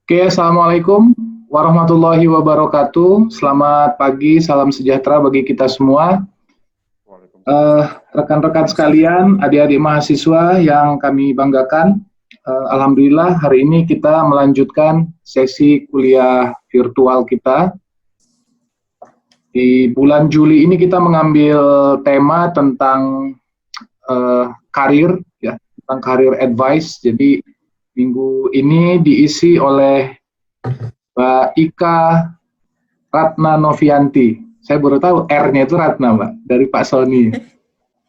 Oke, Assalamualaikum warahmatullahi wabarakatuh. Selamat pagi, salam sejahtera bagi kita semua. Eh, Rekan-rekan sekalian, adik-adik mahasiswa yang kami banggakan, Alhamdulillah hari ini kita melanjutkan sesi kuliah virtual kita. Di bulan Juli ini kita mengambil tema tentang karir, ya, tentang karir advice. Jadi minggu ini diisi oleh Mbak Ika Ratna Novianti. Saya baru tahu R-nya itu Ratna, Mbak, dari Pak Sony.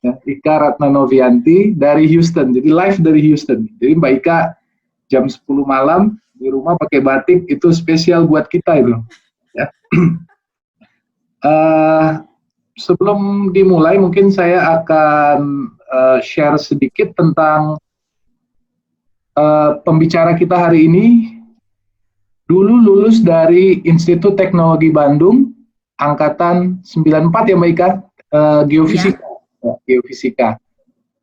Ya, Ika Ratna Novianti dari Houston. Jadi live dari Houston. Jadi Mbak Ika jam 10 malam di rumah pakai batik itu spesial buat kita itu. Ya. Sebelum dimulai mungkin saya akan share sedikit tentang pembicara kita hari ini. Dulu lulus dari Institut Teknologi Bandung, angkatan 94 ya Mbak Ika, geofisika. Ya, geofisika.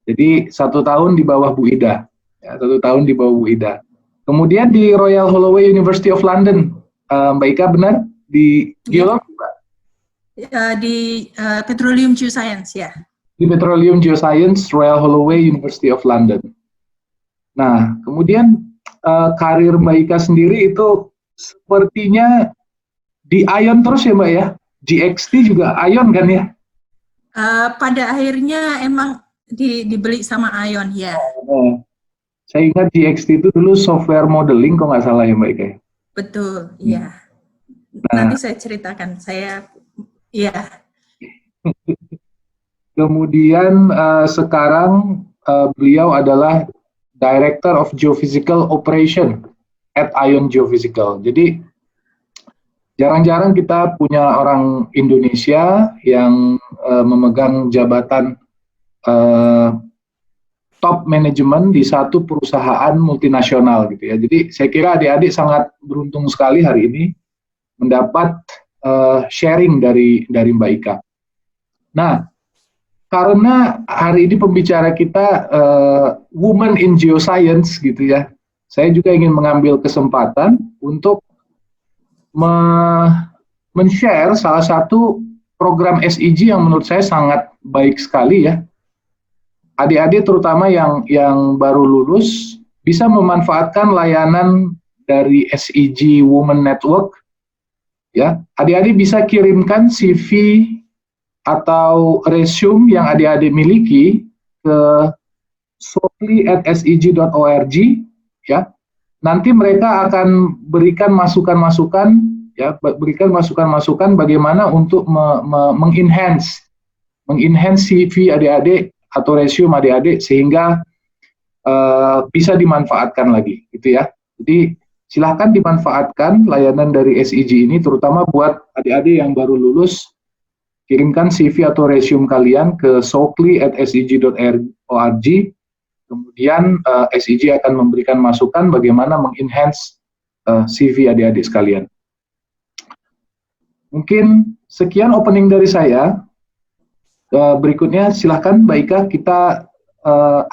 Jadi 1 tahun di bawah Bu Ida. Ya, 1 tahun di bawah Bu Ida. Kemudian di Royal Holloway University of London, Mbak Ika benar? Di geologi, Mbak? Di Petroleum Geoscience, ya. Di Petroleum Geoscience, Royal Holloway University of London. Nah, kemudian karir Mbak Ika sendiri itu sepertinya di Ion terus ya Mbak ya? GXT juga Ion kan ya? Pada akhirnya emang dibeli sama Ion, ya. Saya ingat GXT itu dulu software modeling kok nggak salah ya Mbak Ika? Betul, iya. Nah, nanti saya ceritakan, ya. Kemudian sekarang beliau adalah Director of Geophysical Operation at Ion Geophysical. Jadi jarang-jarang kita punya orang Indonesia yang memegang jabatan top manajemen di satu perusahaan multinasional gitu ya. Jadi saya kira adik-adik sangat beruntung sekali hari ini mendapat sharing dari Mbak Ika. Nah, karena hari ini pembicara kita Women in Geoscience gitu ya, saya juga ingin mengambil kesempatan untuk men-share salah satu program SEG yang menurut saya sangat baik sekali ya. Adik-adik terutama yang baru lulus bisa memanfaatkan layanan dari SEG Women Network. Ya, adik-adik bisa kirimkan CV atau resume yang adik-adik miliki ke sokli@seg.org ya. Nanti mereka akan berikan masukan-masukan ya, bagaimana untuk mengenhance CV adik-adik atau resume adik-adik sehingga bisa dimanfaatkan lagi gitu ya. Jadi silahkan dimanfaatkan layanan dari SEG ini terutama buat adik-adik yang baru lulus. Kirimkan CV atau resume kalian ke sokli@seg.org. Kemudian SEG akan memberikan masukan bagaimana mengenhance CV adik-adik sekalian. Mungkin sekian opening dari saya. Berikutnya silahkan Mbak Ika, kita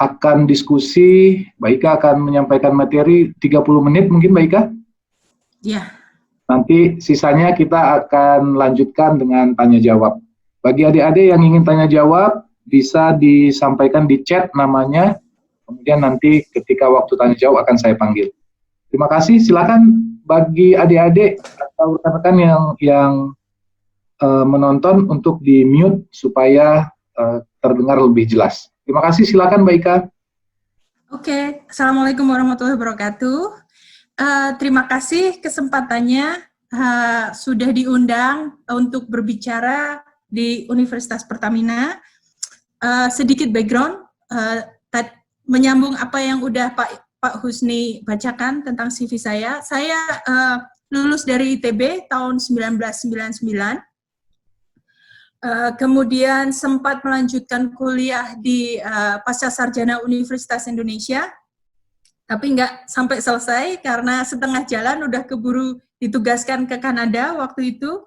akan diskusi. Mbak Ika akan menyampaikan materi 30 menit mungkin Mbak Ika? Ya. Nanti sisanya kita akan lanjutkan dengan tanya jawab. Bagi adik-adik yang ingin tanya jawab, bisa disampaikan di chat namanya, kemudian nanti ketika waktu tanya jawab akan saya panggil. Terima kasih, silakan bagi adik-adik atau rekan-rekan yang menonton untuk di-mute supaya terdengar lebih jelas. Terima kasih, silakan Mbak Ika. Oke, Assalamualaikum warahmatullahi wabarakatuh. Terima kasih kesempatannya sudah diundang untuk berbicara di Universitas Pertamina. Sedikit background, menyambung apa yang udah Pak Husni bacakan tentang CV saya. Saya lulus dari ITB tahun 1999. Kemudian sempat melanjutkan kuliah di Pascasarjana Universitas Indonesia, tapi nggak sampai selesai karena setengah jalan udah keburu ditugaskan ke Kanada waktu itu.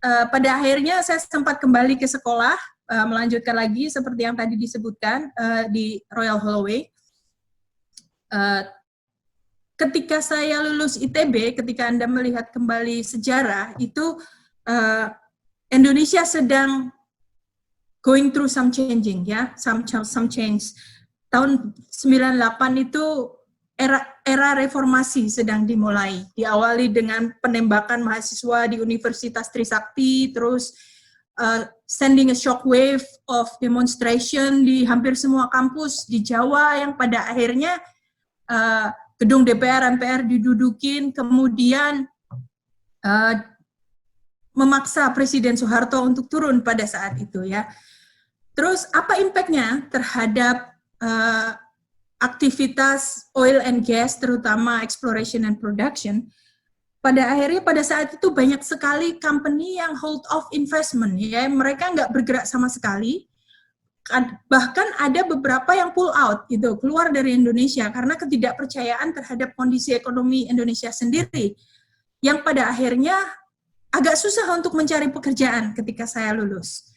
Pada akhirnya saya sempat kembali ke sekolah, melanjutkan lagi seperti yang tadi disebutkan di Royal Holloway. ketika saya lulus ITB, ketika Anda melihat kembali sejarah, itu Indonesia sedang going through some changing, ya, some change. Tahun 98 itu era reformasi sedang dimulai, diawali dengan penembakan mahasiswa di Universitas Trisakti, terus sending a shockwave of demonstration di hampir semua kampus di Jawa yang pada akhirnya gedung DPR MPR didudukin, kemudian memaksa Presiden Soeharto untuk turun pada saat itu, ya. Terus apa impact-nya terhadap aktivitas oil and gas, terutama exploration and production? Pada akhirnya pada saat itu banyak sekali company yang hold off investment, ya, mereka nggak bergerak sama sekali. Bahkan ada beberapa yang pull out, gitu, keluar dari Indonesia karena ketidakpercayaan terhadap kondisi ekonomi Indonesia sendiri, yang pada akhirnya agak susah untuk mencari pekerjaan ketika saya lulus.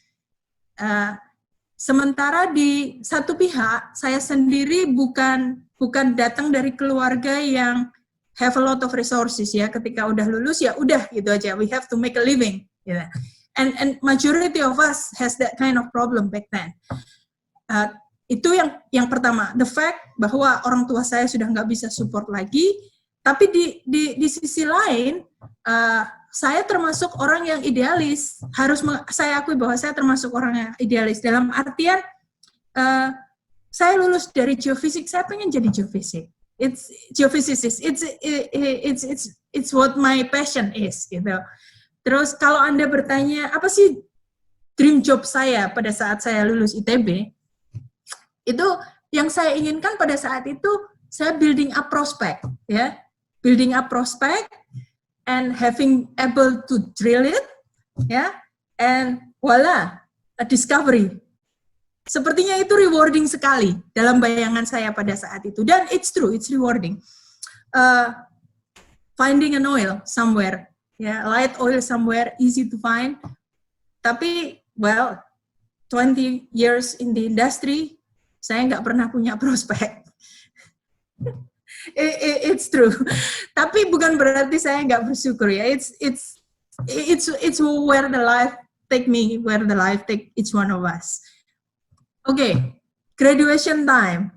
Sementara di satu pihak, saya sendiri bukan datang dari keluarga yang have a lot of resources, ya. Ketika udah lulus, ya udah gitu aja. We have to make a living, gitu. And majority of us has that kind of problem back then. Itu yang pertama, the fact bahwa orang tua saya sudah nggak bisa support lagi. Tapi di sisi lain, saya termasuk orang yang idealis. Saya akui bahwa saya termasuk orang yang idealis dalam artian saya lulus dari geofisik, saya pengen jadi geofisik. It's geophysicist. It's what my passion is, gitu. Terus kalau Anda bertanya apa sih dream job saya pada saat saya lulus ITB, itu yang saya inginkan pada saat itu saya building up prospect, ya, building up prospect and having able to drill it, ya, and voila, a discovery. Sepertinya itu rewarding sekali dalam bayangan saya pada saat itu, dan it's true, it's rewarding. Finding an oil somewhere, ya, light oil somewhere, easy to find. Tapi, well, 20 years in the industry, saya nggak pernah punya prospek. It's true. Tapi bukan berarti saya nggak bersyukur, ya. It's where the life take me, where the life take each one of us. Oke, graduation time.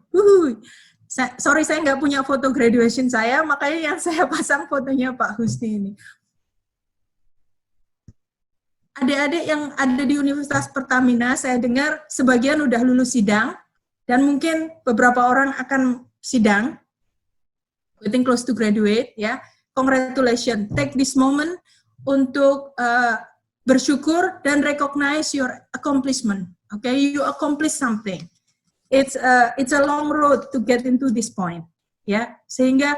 Sorry, saya nggak punya foto graduation saya, makanya yang saya pasang fotonya Pak Husni ini. Adik-adik yang ada di Universitas Pertamina, saya dengar sebagian udah lulus sidang, dan mungkin beberapa orang akan sidang, getting close to graduate, ya. Congratulations, take this moment untuk bersyukur dan recognize your accomplishment. Okay, you accomplish something. It's a long road to get into this point, ya. Sehingga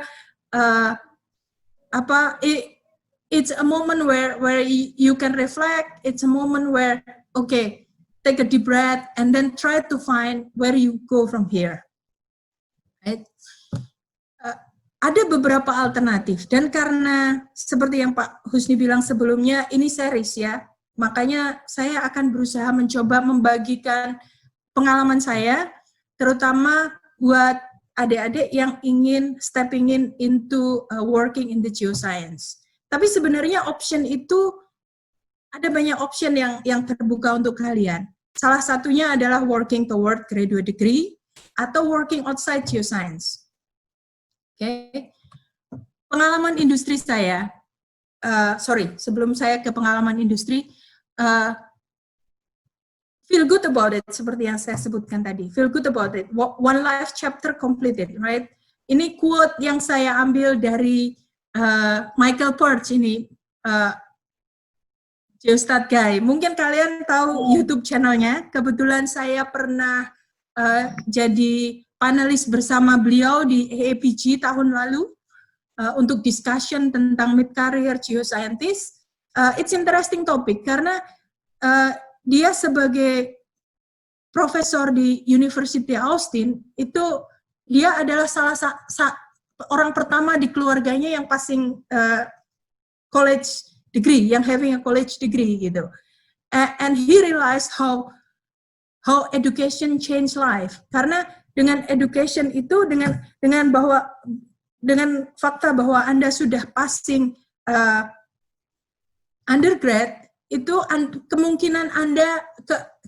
it's a moment where you can reflect. It's a moment where, okay, take a deep breath and then try to find where you go from here. Right? Ada beberapa alternatif, dan karena seperti yang Pak Husni bilang sebelumnya, ini series, ya. Makanya saya akan berusaha mencoba membagikan pengalaman saya, terutama buat adik-adik yang ingin stepping into working in the geoscience. Tapi sebenarnya option itu, ada banyak option yang terbuka untuk kalian. Salah satunya adalah working toward graduate degree atau working outside geoscience. Oke. Pengalaman industri saya, sebelum saya ke pengalaman industri, feel good about it, seperti yang saya sebutkan tadi. Feel good about it. One life chapter completed, right? Ini quote yang saya ambil dari Michael Perch ini, Geostat Guy. Mungkin kalian tahu YouTube channelnya. Kebetulan saya pernah jadi panelis bersama beliau di AAPG tahun lalu untuk discussion tentang mid-career geoscientist. It's interesting topic karena dia sebagai profesor di University Austin, itu dia adalah salah orang pertama di keluarganya yang passing college degree, yang having a college degree gitu. And he realized how education change life. Karena dengan education itu, dengan bahwa dengan fakta bahwa Anda sudah passing undergrad, itu kemungkinan Anda,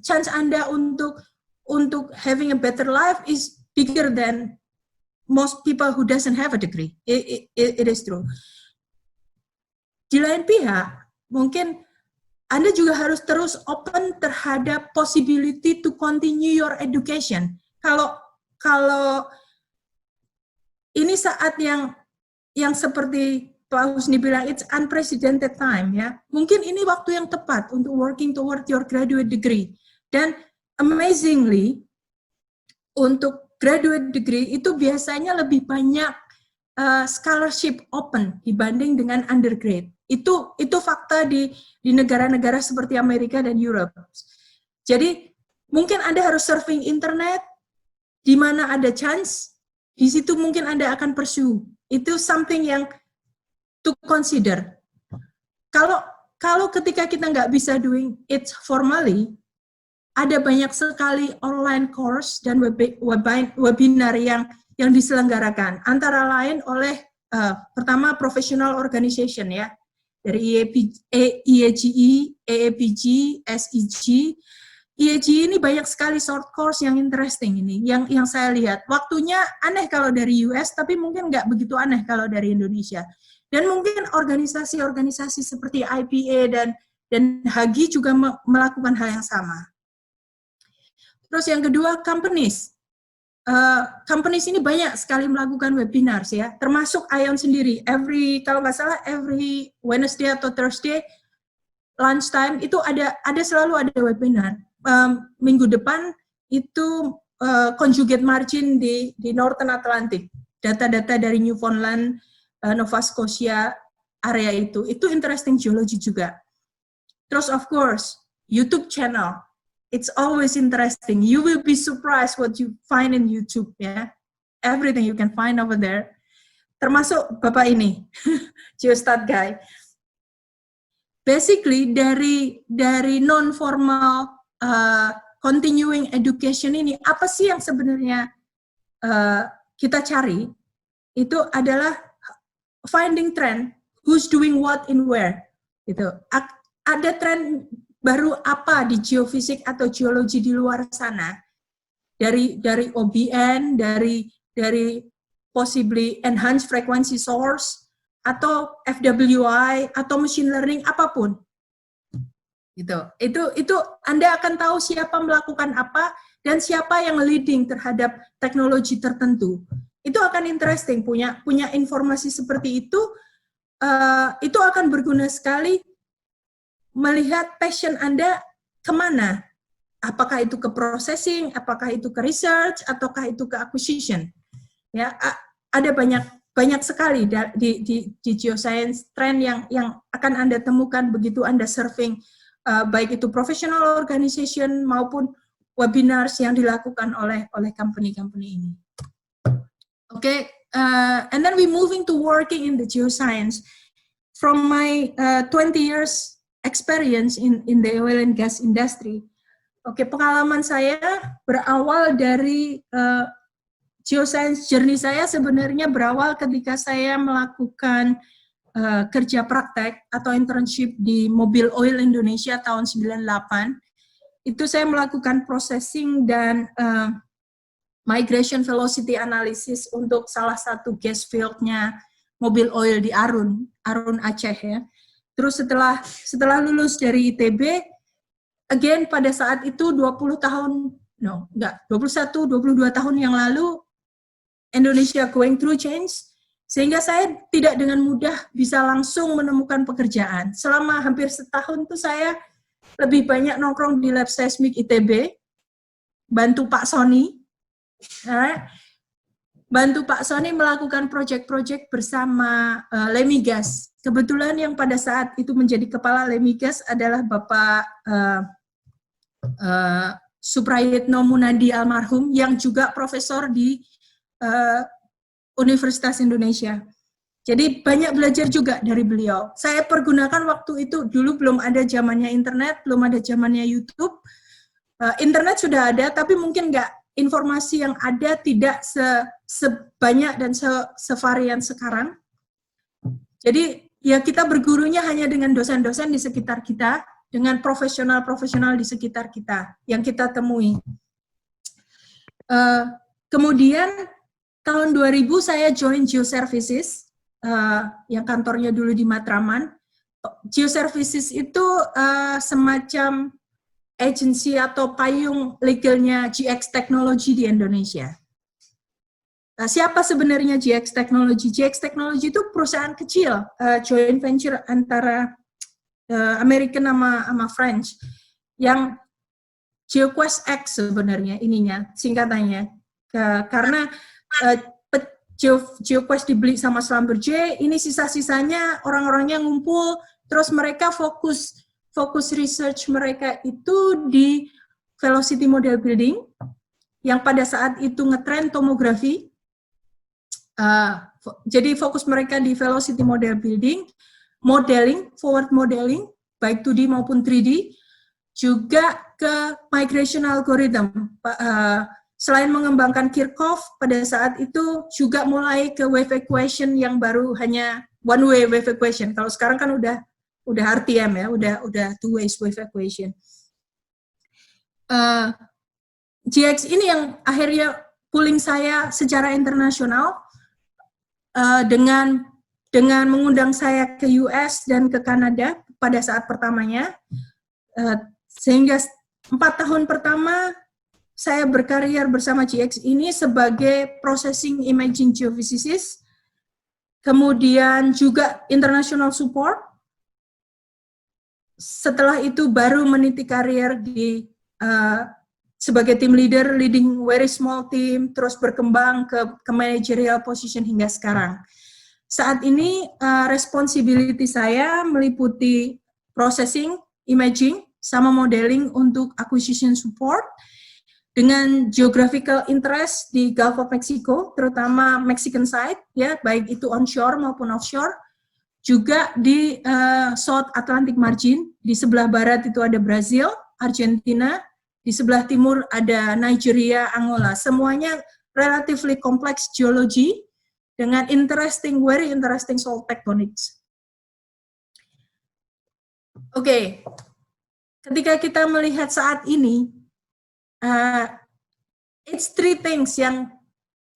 chance Anda untuk having a better life is bigger than most people who doesn't have a degree. It is true. Di lain pihak, mungkin Anda juga harus terus open terhadap possibility to continue your education. Kalau ini saat yang seperti Pak Husni bilang, it's unprecedented time, ya. Mungkin ini waktu yang tepat untuk working toward your graduate degree. Dan amazingly, untuk graduate degree itu biasanya lebih banyak scholarship open dibanding dengan undergrad. Itu fakta di negara-negara seperti Amerika dan Europe. Jadi mungkin Anda harus surfing internet, di mana ada chance, di situ mungkin Anda akan pursue. Itu something yang to consider. Kalau ketika kita nggak bisa doing it formally, ada banyak sekali online course dan webinar yang diselenggarakan, antara lain oleh pertama professional organization, ya, dari IEGI, AAPG, SEG. IEGI ini banyak sekali short course yang interesting ini, yang saya lihat. Waktunya aneh kalau dari US, tapi mungkin nggak begitu aneh kalau dari Indonesia. Dan mungkin organisasi-organisasi seperti IPA dan HAGI juga melakukan hal yang sama. Terus yang kedua, companies. Companies ini banyak sekali melakukan webinars, ya, termasuk ION sendiri. Kalau nggak salah, every Wednesday atau Thursday lunchtime itu selalu ada webinar. Minggu depan itu conjugate margin di Northern Atlantic. Data-data dari Newfoundland, Nova Scotia area itu interesting geology juga. Terus of course YouTube channel, it's always interesting. You will be surprised what you find in YouTube, ya. Everything you can find over there. Termasuk Bapak ini, Geostat Guy. Basically dari non formal continuing education ini, apa sih yang sebenarnya kita cari? Itu adalah finding trend, who's doing what in where, gitu. Ada tren baru apa di geofisik atau geologi di luar sana, dari OBN, dari possibly enhanced frequency source, atau FWI, atau machine learning, apapun. Gitu. Itu Anda akan tahu siapa melakukan apa dan siapa yang leading terhadap teknologi tertentu. Itu akan interesting, punya informasi seperti itu akan berguna sekali melihat passion Anda kemana. Apakah itu ke processing, apakah itu ke research, ataukah itu ke acquisition. Ya, ada banyak sekali di geoscience trend yang akan Anda temukan begitu Anda surfing, baik itu professional organization maupun webinars yang dilakukan oleh company-company ini. Okay, and then we moving to working in the geoscience. From my 20 years experience in the oil and gas industry, pengalaman saya berawal dari geoscience journey saya sebenarnya berawal ketika saya melakukan kerja praktek atau internship di Mobil Oil Indonesia tahun 98. Itu saya melakukan processing dan migration velocity analysis untuk salah satu gas field-nya Mobil Oil di Arun Aceh, ya. Terus setelah lulus dari ITB, again pada saat itu 22 tahun yang lalu, Indonesia going through change, sehingga saya tidak dengan mudah bisa langsung menemukan pekerjaan. Selama hampir setahun tuh saya lebih banyak nongkrong di lab seismik ITB, bantu Pak Sony, melakukan proyek-proyek bersama Lemigas. Kebetulan yang pada saat itu menjadi kepala Lemigas adalah Bapak Suprayitno Munadi almarhum, yang juga profesor di Universitas Indonesia. Jadi banyak belajar juga dari beliau. Saya pergunakan waktu itu, dulu belum ada zamannya internet, belum ada zamannya YouTube. Internet sudah ada, tapi mungkin nggak, informasi yang ada tidak sebanyak dan sevarian sekarang. Jadi ya kita bergurunya hanya dengan dosen-dosen di sekitar kita, dengan profesional-profesional di sekitar kita yang kita temui. Kemudian tahun 2000 saya join Geoservices, yang kantornya dulu di Matraman. Geoservices itu semacam agensi atau payung legalnya GX Technology di Indonesia. Siapa sebenarnya GX Technology? GX Technology itu perusahaan kecil, joint venture antara American sama French, yang GeoQuest X sebenarnya ininya, singkatannya. Karena GeoQuest dibeli sama Schlumberger, ini sisa-sisanya orang-orangnya ngumpul, terus mereka fokus research mereka itu di velocity model building, yang pada saat itu ngetrend tomografi. Jadi fokus mereka di velocity model building, modeling, forward modeling, baik 2D maupun 3D, juga ke migration algorithm. Selain mengembangkan Kirchhoff, pada saat itu juga mulai ke wave equation yang baru hanya one way wave equation. Kalau sekarang kan udah RTM ya, udah two ways wave equation. GX ini yang akhirnya pooling saya secara internasional, dengan mengundang saya ke US dan ke Kanada pada saat pertamanya, sehingga 4 tahun pertama saya berkarir bersama GX ini sebagai processing imaging geophysicist, kemudian juga international support. Setelah itu baru meniti karir di sebagai team leader, leading very small team, terus berkembang ke managerial position hingga sekarang. Saat ini responsibility saya meliputi processing, imaging, sama modeling untuk acquisition support, dengan geographical interest di Gulf of Mexico, terutama Mexican side, ya, baik itu onshore maupun offshore, juga di South Atlantic margin, di sebelah barat itu ada Brazil, Argentina, di sebelah timur ada Nigeria, Angola. Semuanya relatively kompleks geologi dengan very interesting salt tectonics. Oke, ketika kita melihat saat ini, it's 3 things yang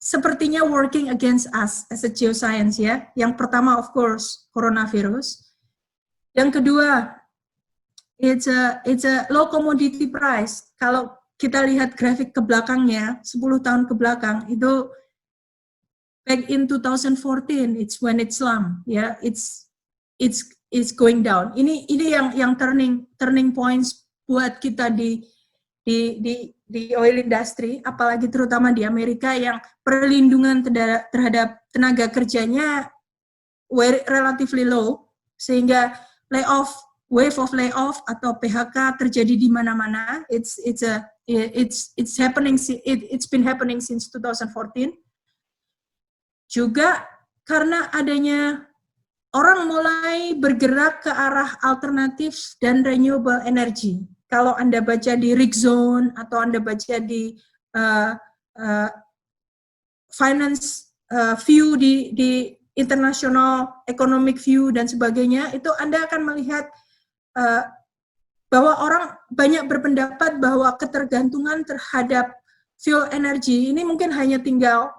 sepertinya working against us as a geoscience, ya. Yang pertama, of course, coronavirus. Yang kedua, it's a low commodity price. Kalau kita lihat grafik ke belakangnya, 10 tahun ke belakang, itu back in 2014, it's when it slump, ya, it's going down. Ini yang turning points buat kita di oil industry, apalagi terutama di Amerika yang perlindungan terhadap tenaga kerjanya relatively low, sehingga wave of layoff atau PHK terjadi di mana-mana. It's been happening since 2014. Juga karena adanya orang mulai bergerak ke arah alternatif dan renewable energy. Kalau Anda baca di Rigzone atau Anda baca di finance view di international economic view dan sebagainya, itu Anda akan melihat bahwa orang banyak berpendapat bahwa ketergantungan terhadap fuel energy ini mungkin hanya tinggal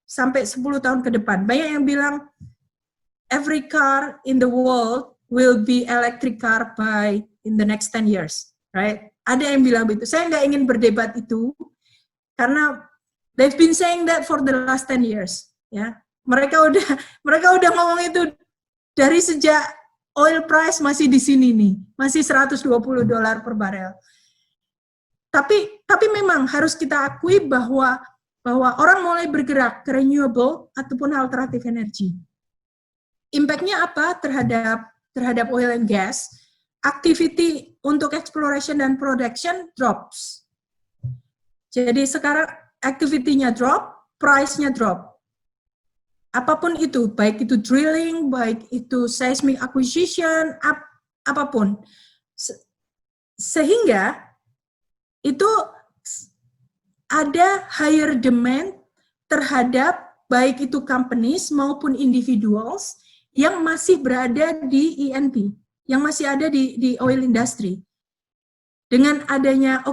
sampai 10 tahun ke depan. Banyak yang bilang every car in the world will be electric car by in the next 10 years, right? Ada yang bilang begitu. Saya nggak ingin berdebat itu karena they've been saying that for the last 10 years, ya. Mereka udah ngomong itu dari sejak oil price masih di sini nih, masih $120 per barel. Tapi memang harus kita akui bahwa orang mulai bergerak ke renewable ataupun alternative energy. Impact-nya apa terhadap oil and gas? Activity untuk exploration dan production drops. Jadi sekarang activity-nya drop, price-nya drop. Apapun itu, baik itu drilling, baik itu seismic acquisition, apapun. Sehingga itu ada higher demand terhadap baik itu companies maupun individuals yang masih berada di E&P, yang masih ada di oil industry. Dengan adanya,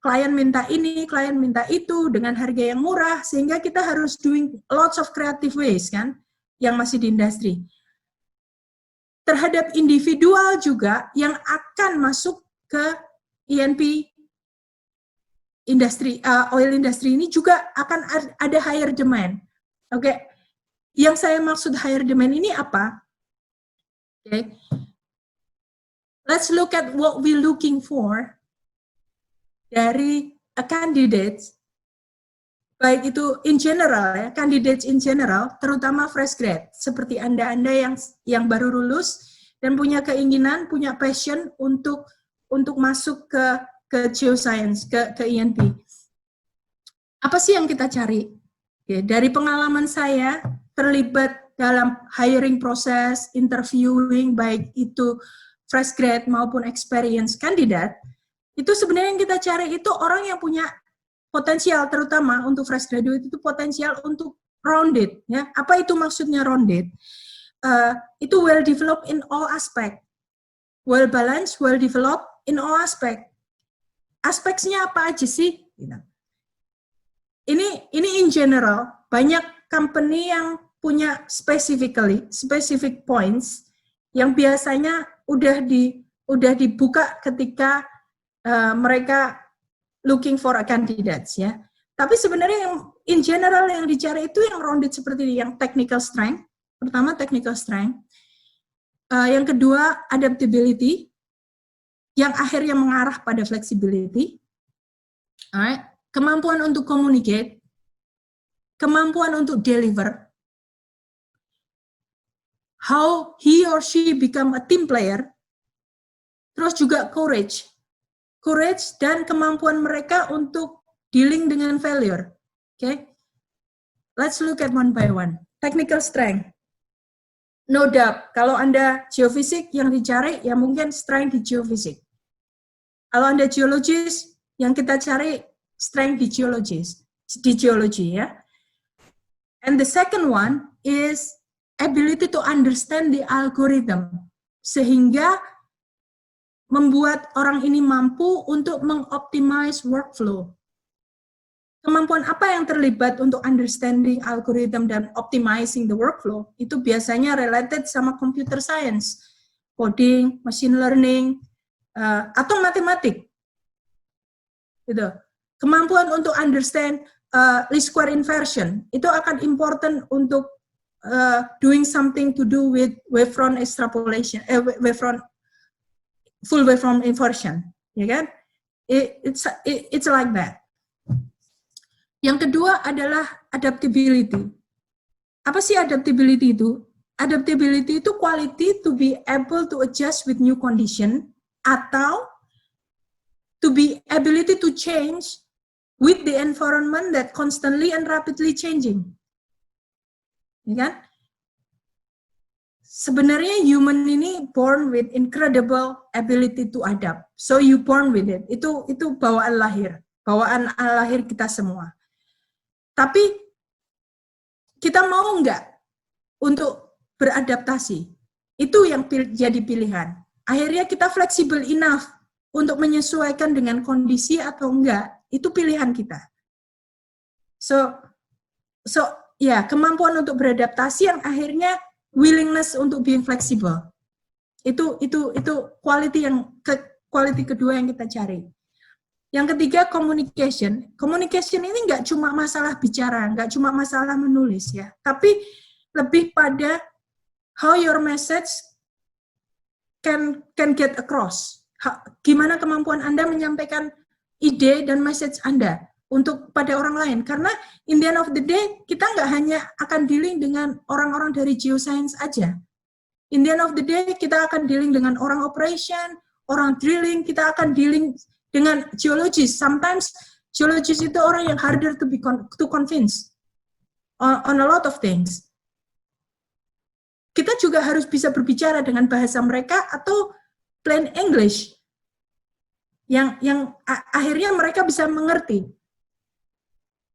klien minta ini, klien minta itu, dengan harga yang murah, sehingga kita harus doing lots of creative ways, kan, yang masih di industri. Terhadap individual juga yang akan masuk ke E&P industri, oil industry ini juga akan ada higher demand. Yang saya maksud higher demand ini apa? Let's look at what we're looking for dari a candidate, baik itu in general ya, candidates in general, terutama fresh grad, seperti Anda yang baru lulus dan punya keinginan, punya passion untuk masuk ke geoscience, ke E&P. Apa sih yang kita cari? Dari pengalaman saya terlibat dalam hiring proses, interviewing, baik itu fresh grad maupun experience kandidat, itu sebenarnya yang kita cari itu orang yang punya potensial, terutama untuk fresh graduate itu potensial untuk rounded. Ya. Apa itu maksudnya rounded? Itu well developed in all aspect, well balanced, well developed in all aspect. Aspeknya apa aja sih? Ini in general, banyak company yang punya specific points yang biasanya udah dibuka ketika mereka looking for a candidates ya. Tapi sebenarnya yang in general yang dicari itu yang rounded seperti ini, yang technical strength. Pertama technical strength. Yang kedua adaptability, yang akhirnya mengarah pada flexibility. Alright. Kemampuan untuk communicate, kemampuan untuk deliver, how he or she become a team player, terus juga courage dan kemampuan mereka untuk dealing dengan failure. Let's look at one by one. Technical strength. No doubt, kalau Anda geofisik yang dicari, ya mungkin strength di geofisik. Kalau Anda geologis, yang kita cari strength di geology ya. And the second one is ability to understand the algorithm, sehingga membuat orang ini mampu untuk mengoptimize workflow. Kemampuan apa yang terlibat untuk understanding algorithm dan optimizing the workflow? Itu biasanya related sama computer science, coding, machine learning, atau matematik. Gitu. Kemampuan untuk understand least square inversion, itu akan important untuk doing something to do with wavefront extrapolation, full wavefront inversion, ya kan? It's like that. Yang kedua adalah adaptability. Apa sih adaptability itu? Adaptability itu quality to be able to adjust with new condition, atau to be ability to change with the environment that constantly and rapidly changing. Ya kan? Sebenarnya human ini born with incredible ability to adapt. So you born with it. Itu bawaan lahir kita semua. Tapi kita mau nggak untuk beradaptasi? Itu yang jadi pilihan. Akhirnya kita fleksibel enough untuk menyesuaikan dengan kondisi atau enggak, itu pilihan kita. So ya, kemampuan untuk beradaptasi yang akhirnya willingness untuk being flexible. Itu quality kedua yang kita cari. Yang ketiga, communication. Communication ini nggak cuma masalah bicara, nggak cuma masalah menulis ya, tapi lebih pada how your message can get across. Gimana kemampuan Anda menyampaikan ide dan message Anda untuk pada orang lain. Karena in the end of the day, kita nggak hanya akan dealing dengan orang-orang dari geoscience aja. In the end of the day, kita akan dealing dengan orang operation, orang drilling, kita akan dealing dengan geologist. Sometimes geologist itu orang yang harder to convince on a lot of things. Kita juga harus bisa berbicara dengan bahasa mereka atau plain English yang akhirnya mereka bisa mengerti.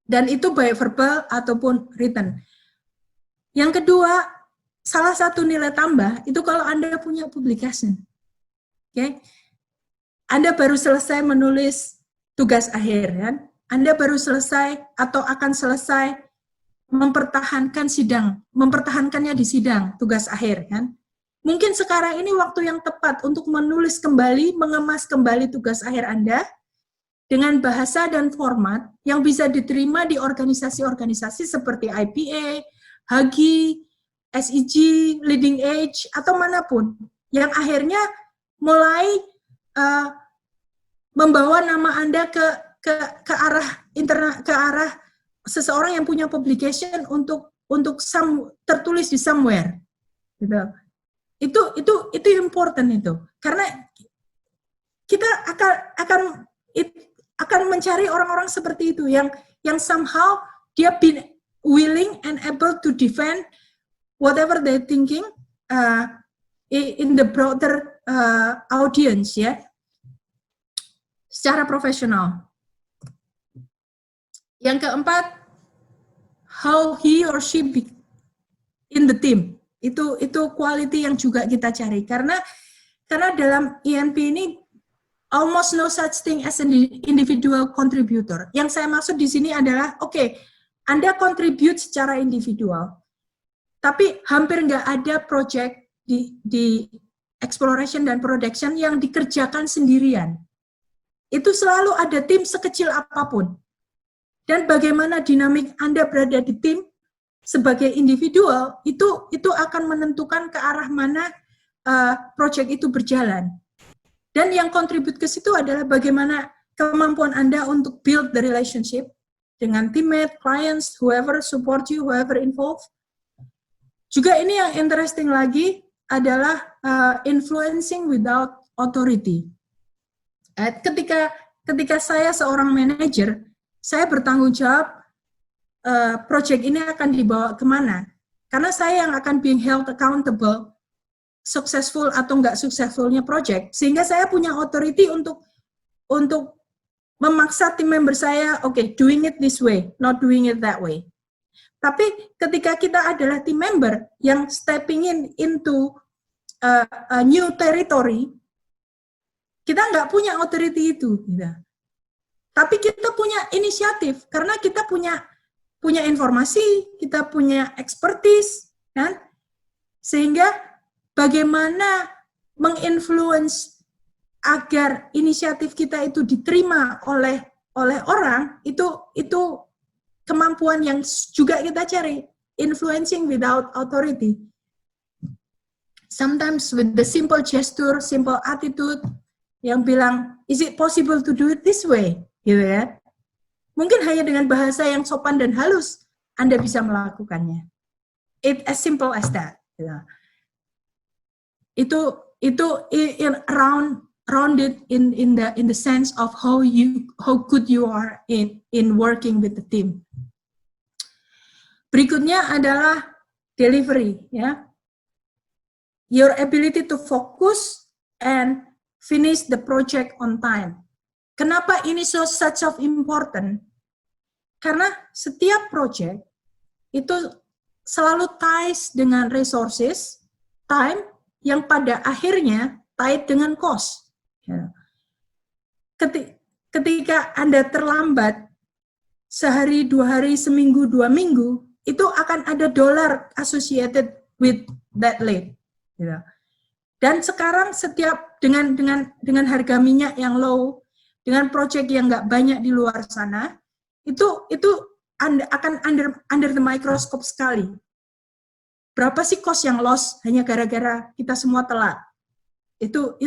Dan itu baik verbal ataupun written. Yang kedua, salah satu nilai tambah itu kalau Anda punya publication. Oke. Anda baru selesai menulis tugas akhir, kan? Anda baru selesai atau akan selesai mempertahankannya di sidang tugas akhir, kan? Mungkin sekarang ini waktu yang tepat untuk menulis kembali, mengemas kembali tugas akhir Anda dengan bahasa dan format yang bisa diterima di organisasi-organisasi seperti IPA, HAGI, SEG, Leading Edge, atau manapun, yang akhirnya mulai membawa nama Anda ke arah seseorang yang punya publication untuk tertulis di somewhere, gitu. Itu important itu, karena kita akan mencari orang-orang seperti itu yang somehow dia been willing and able to defend whatever they thinking in the broader audience, ya, secara profesional. Yang keempat, how he or she be in the team. Itu quality yang juga kita cari, karena dalam INP ini almost no such thing as an individual contributor. Yang saya maksud di sini adalah, oke, Anda contribute secara individual, tapi hampir nggak ada project di exploration dan production yang dikerjakan sendirian. Itu selalu ada tim sekecil apapun. Dan bagaimana dinamik Anda berada di tim sebagai individual, itu akan menentukan ke arah mana project itu berjalan. Dan yang kontribut ke situ adalah bagaimana kemampuan Anda untuk build the relationship dengan teammate, clients, whoever support you, whoever involved. Juga ini yang interesting lagi adalah influencing without authority. Ketika saya seorang manajer, saya bertanggung jawab project ini akan dibawa kemana. Karena saya yang akan being held accountable, successful atau enggak successfulnya project, sehingga saya punya authority untuk memaksa tim member saya, okay, doing it this way, not doing it that way. Tapi ketika kita adalah team member yang stepping into a new territory, kita nggak punya authority itu, gitu. Tapi kita punya inisiatif karena kita punya informasi, kita punya expertise, kan? Sehingga bagaimana menginfluence agar inisiatif kita itu diterima oleh orang, itu kemampuan yang juga kita cari, influencing without authority. Sometimes with the simple gesture, simple attitude, yang bilang, is it possible to do it this way? Gitu ya. Mungkin hanya dengan bahasa yang sopan dan halus, Anda bisa melakukannya. It as simple as that. Gitu. Itu rounded in the sense of how good you are in working with the team. Berikutnya adalah delivery, ya. Your ability to focus and finish the project on time. Kenapa ini such of important? Karena setiap project itu selalu ties dengan resources, time, yang pada akhirnya tied dengan cost. Ketika Anda terlambat sehari, 2 hari, seminggu, 2 minggu, itu akan ada dollar associated with that late. Dan sekarang setiap dengan harga minyak yang low, dengan project yang nggak banyak di luar sana, itu Anda akan under the microscope sekali. Berapa sih cost yang loss hanya gara-gara kita semua telat? Itu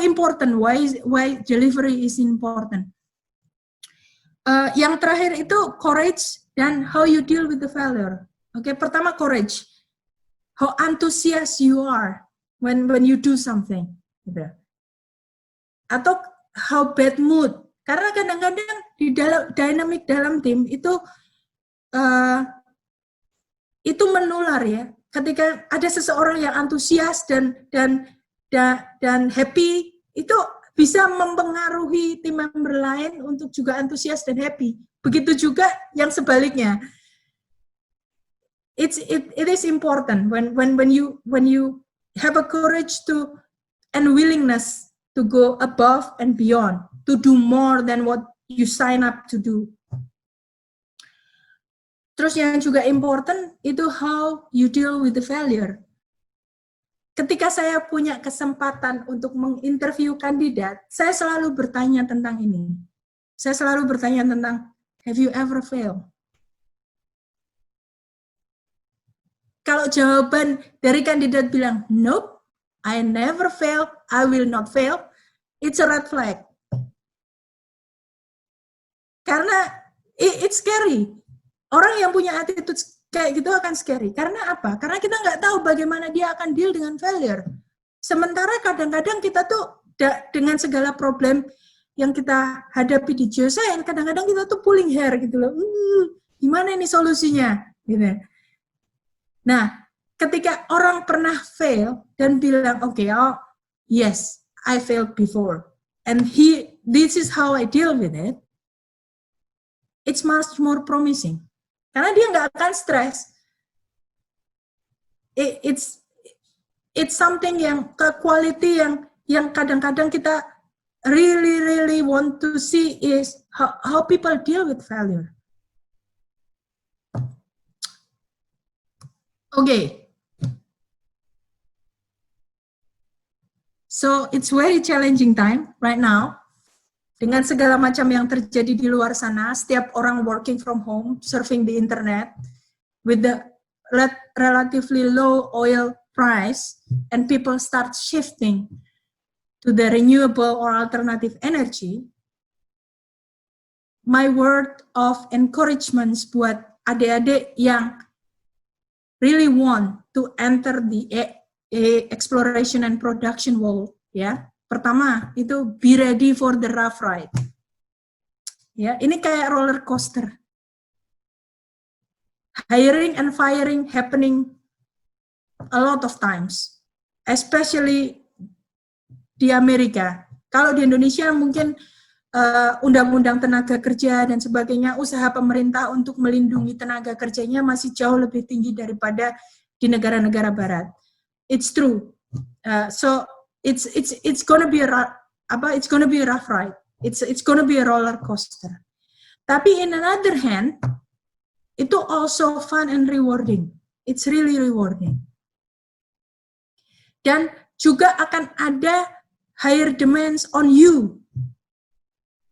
important. Why delivery is important. Yang terakhir itu courage dan how you deal with the failure. Oke, pertama courage. How antusias you are when you do something. Gitu. Atau how bad mood. Karena kadang-kadang di dalam dynamic dalam tim itu menular, ya. Ketika ada seseorang yang antusias dan happy, itu bisa mempengaruhi tim member lain untuk juga antusias dan happy. Begitu juga yang sebaliknya. It is important when you have a courage to and willingness to go above and beyond, to do more than what you sign up to do. Terus yang juga important itu how you deal with the failure. Ketika saya punya kesempatan untuk menginterview kandidat, saya selalu bertanya tentang ini. Saya selalu bertanya tentang, have you ever failed? Kalau jawaban dari kandidat bilang, nope, I never fail, I will not fail, it's a red flag. Karena it's scary. Orang yang punya attitude kayak gitu akan scary. Karena apa? Karena kita nggak tahu bagaimana dia akan deal dengan failure. Sementara kadang-kadang kita tuh dengan segala problem yang kita hadapi di geoscience, kadang-kadang kita tuh pulling hair gitu loh. Gimana ini solusinya? Gitu. Nah, ketika orang pernah fail dan bilang, okay, oh yes, I failed before, and this is how I deal with it, it's much more promising. Karena dia nggak akan stres. It's something yang quality yang kadang-kadang kita really want to see is how people deal with failure. Okay. So it's very challenging time right now. Dengan segala macam yang terjadi di luar sana, setiap orang working from home, surfing the internet, with the relatively low oil price, and people start shifting to the renewable or alternative energy, my word of encouragement buat adik-adik yang really want to enter the exploration and production world, ya. Pertama, itu be ready for the rough ride. Ya, ini kayak roller coaster. Hiring and firing happening a lot of times, especially di Amerika. Kalau di Indonesia mungkin undang-undang tenaga kerja dan sebagainya, usaha pemerintah untuk melindungi tenaga kerjanya masih jauh lebih tinggi daripada di negara-negara barat. It's true. So it's gonna be a rough ride. It's gonna be a roller coaster. Tapi in another hand, itu also fun and rewarding. It's really rewarding. Dan juga akan ada higher demands on you.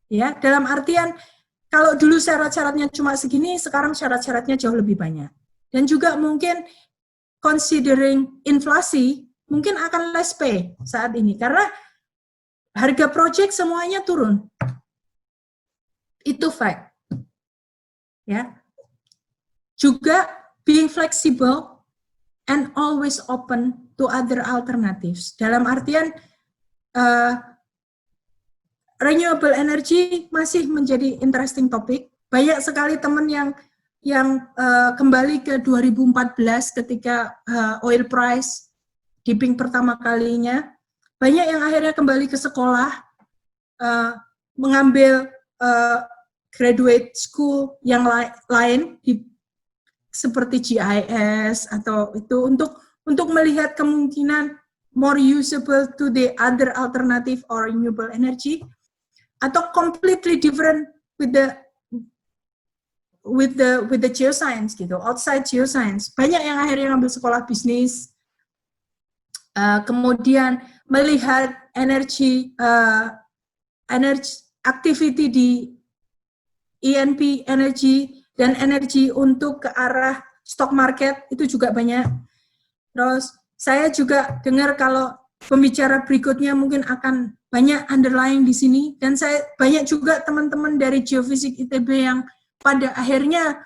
Ya, dalam artian kalau dulu syarat-syaratnya cuma segini, sekarang syarat-syaratnya jauh lebih banyak. Dan juga mungkin considering inflasi, mungkin akan less pay saat ini, karena harga project semuanya turun. Itu fact. Ya. Juga being flexible and always open to other alternatives. Dalam artian, renewable energy masih menjadi interesting topic. Banyak sekali teman yang kembali ke 2014 ketika oil price dipping pertama kalinya, banyak yang akhirnya kembali ke sekolah, mengambil graduate school yang lain, seperti GIS atau itu untuk melihat kemungkinan more usable to the other alternative or renewable energy, atau completely different with the geoscience gitu, outside geoscience. Banyak yang akhirnya ngambil sekolah bisnis. Kemudian melihat energi activity di E&P energy dan energi untuk ke arah stock market itu juga banyak. Terus saya juga dengar kalau pembicara berikutnya mungkin akan banyak underlying di sini, dan saya banyak juga teman-teman dari Geofisik ITB yang pada akhirnya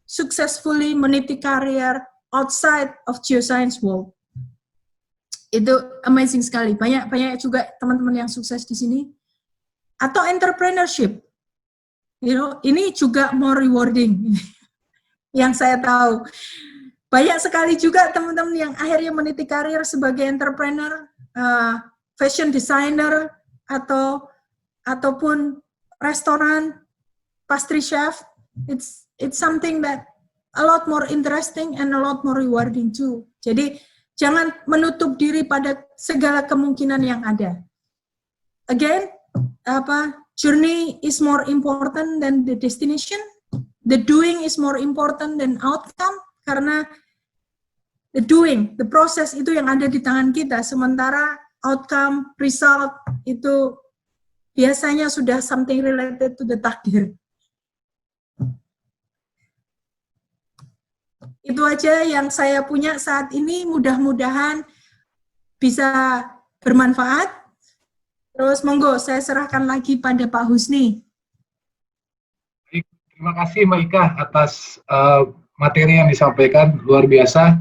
successfully meniti karir outside of geoscience world. Itu amazing sekali. Banyak juga teman-teman yang sukses di sini. Atau entrepreneurship. Ini juga more rewarding. Yang saya tahu. Banyak sekali juga teman-teman yang akhirnya meniti karir sebagai entrepreneur, fashion designer, ataupun restoran, pastry chef, it's something that a lot more interesting and a lot more rewarding too. Jadi jangan menutup diri pada segala kemungkinan yang ada. Again, journey is more important than the destination. The doing is more important than outcome, karena the doing, the process itu yang ada di tangan kita, sementara outcome, result itu biasanya sudah something related to the takdir. Itu aja yang saya punya saat ini, mudah-mudahan bisa bermanfaat. Terus monggo saya serahkan lagi pada Pak Husni. Baik, terima kasih Mbak Ika atas materi yang disampaikan, luar biasa.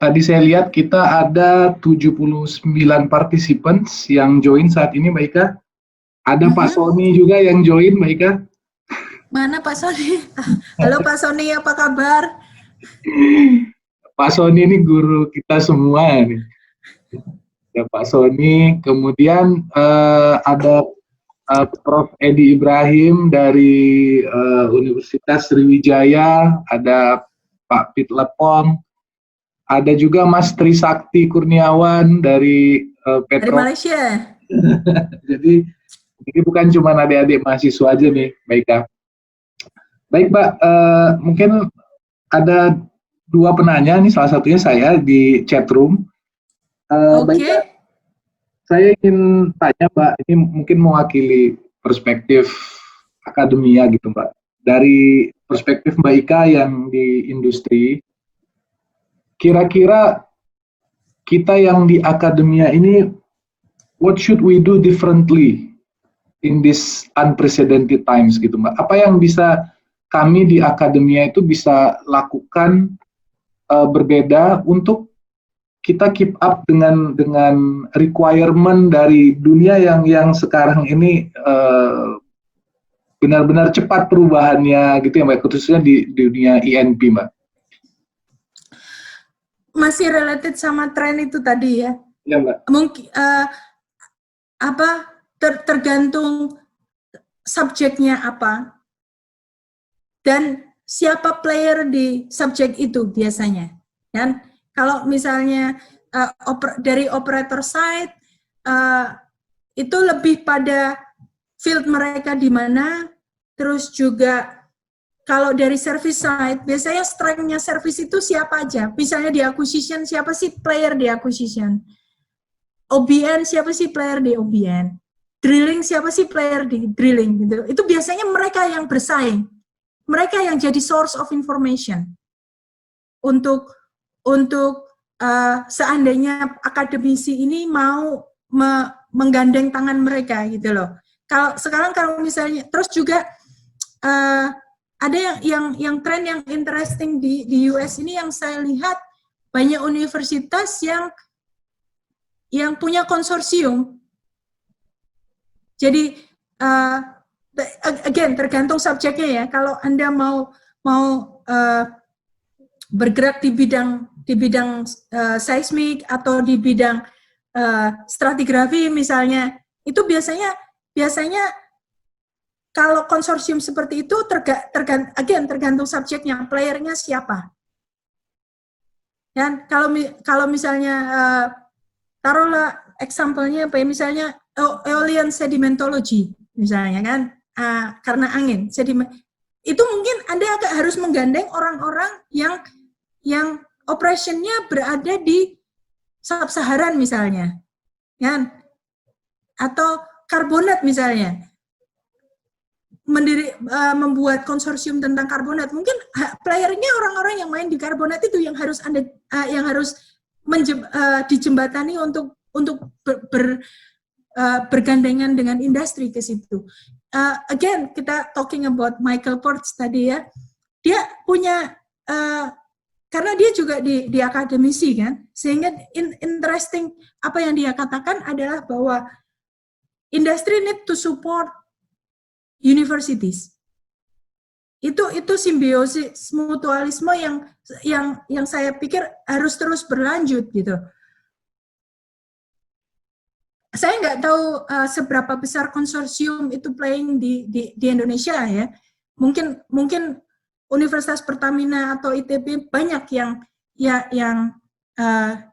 Tadi saya lihat kita ada 79 participants yang join saat ini Mbak Ika. Ada Pak Sony juga yang join Mbak Ika. Mana Pak Sony? Halo Pak Sony, apa kabar? Pak Sony ini guru kita semua nih. Ada Pak Sony, kemudian ada Prof. Edi Ibrahim dari Universitas Sriwijaya, ada Pak Pit Lepong, ada juga Mas Trisakti Kurniawan dari Petro. Dari Malaysia. Jadi ini bukan cuma adik-adik mahasiswa aja nih, Mbak Ika. Baik Mbak, mungkin ada dua penanya nih, salah satunya saya di chat room. Baik, saya ingin tanya Mbak, ini mungkin mewakili perspektif akademia gitu Mbak. Dari perspektif Mbak Ika yang di industri, kira-kira kita yang di akademia ini, what should we do differently in this unprecedented times gitu Mbak? Apa yang bisa kami di akademia itu bisa lakukan berbeda untuk kita keep up dengan requirement dari dunia yang sekarang ini benar-benar cepat perubahannya gitu ya Mbak, khususnya di dunia INP Mbak. Masih related sama tren itu tadi ya? Iya Mbak. Mungkin tergantung subjeknya apa dan siapa player di subjek itu biasanya. Dan kalau misalnya dari operator side, itu lebih pada field mereka di mana, terus juga kalau dari service side, biasanya strength-nya service itu siapa aja. Misalnya di acquisition, siapa sih player di acquisition? OBN, siapa sih player di OBN? Drilling, siapa sih player di drilling? Gitu. Itu biasanya mereka yang bersaing. Mereka yang jadi source of information untuk seandainya akademisi ini mau menggandeng tangan mereka gitu loh. Kalau misalnya terus juga ada yang tren yang interesting di US ini yang saya lihat, banyak universitas yang punya konsorsium. Jadi again tergantung subjeknya ya. Kalau Anda mau bergerak di bidang seismik atau di bidang stratigrafi misalnya, itu biasanya kalau konsorsium seperti itu tergantung subjeknya, playernya siapa. Dan kalau misalnya taruhlah example-nya apa ya, misalnya Aeolian Sedimentology misalnya kan, karena angin sedimen, itu mungkin Anda agak harus menggandeng orang-orang yang operation-nya berada di sub-Saharan misalnya, kan? Atau karbonat misalnya, membuat konsorsium tentang karbonat, mungkin playernya orang-orang yang main di karbonat itu yang harus dijembatani untuk bergandengan dengan industri ke situ. Again, kita talking about Michael Ports tadi ya, dia punya karena dia juga di akademisi kan, sehingga interesting apa yang dia katakan adalah bahwa industry need to support universities. Itu simbiosis mutualisme yang saya pikir harus terus berlanjut gitu. saya nggak tahu seberapa besar konsorsium itu playing di Indonesia ya. Mungkin Universitas Pertamina atau ITB banyak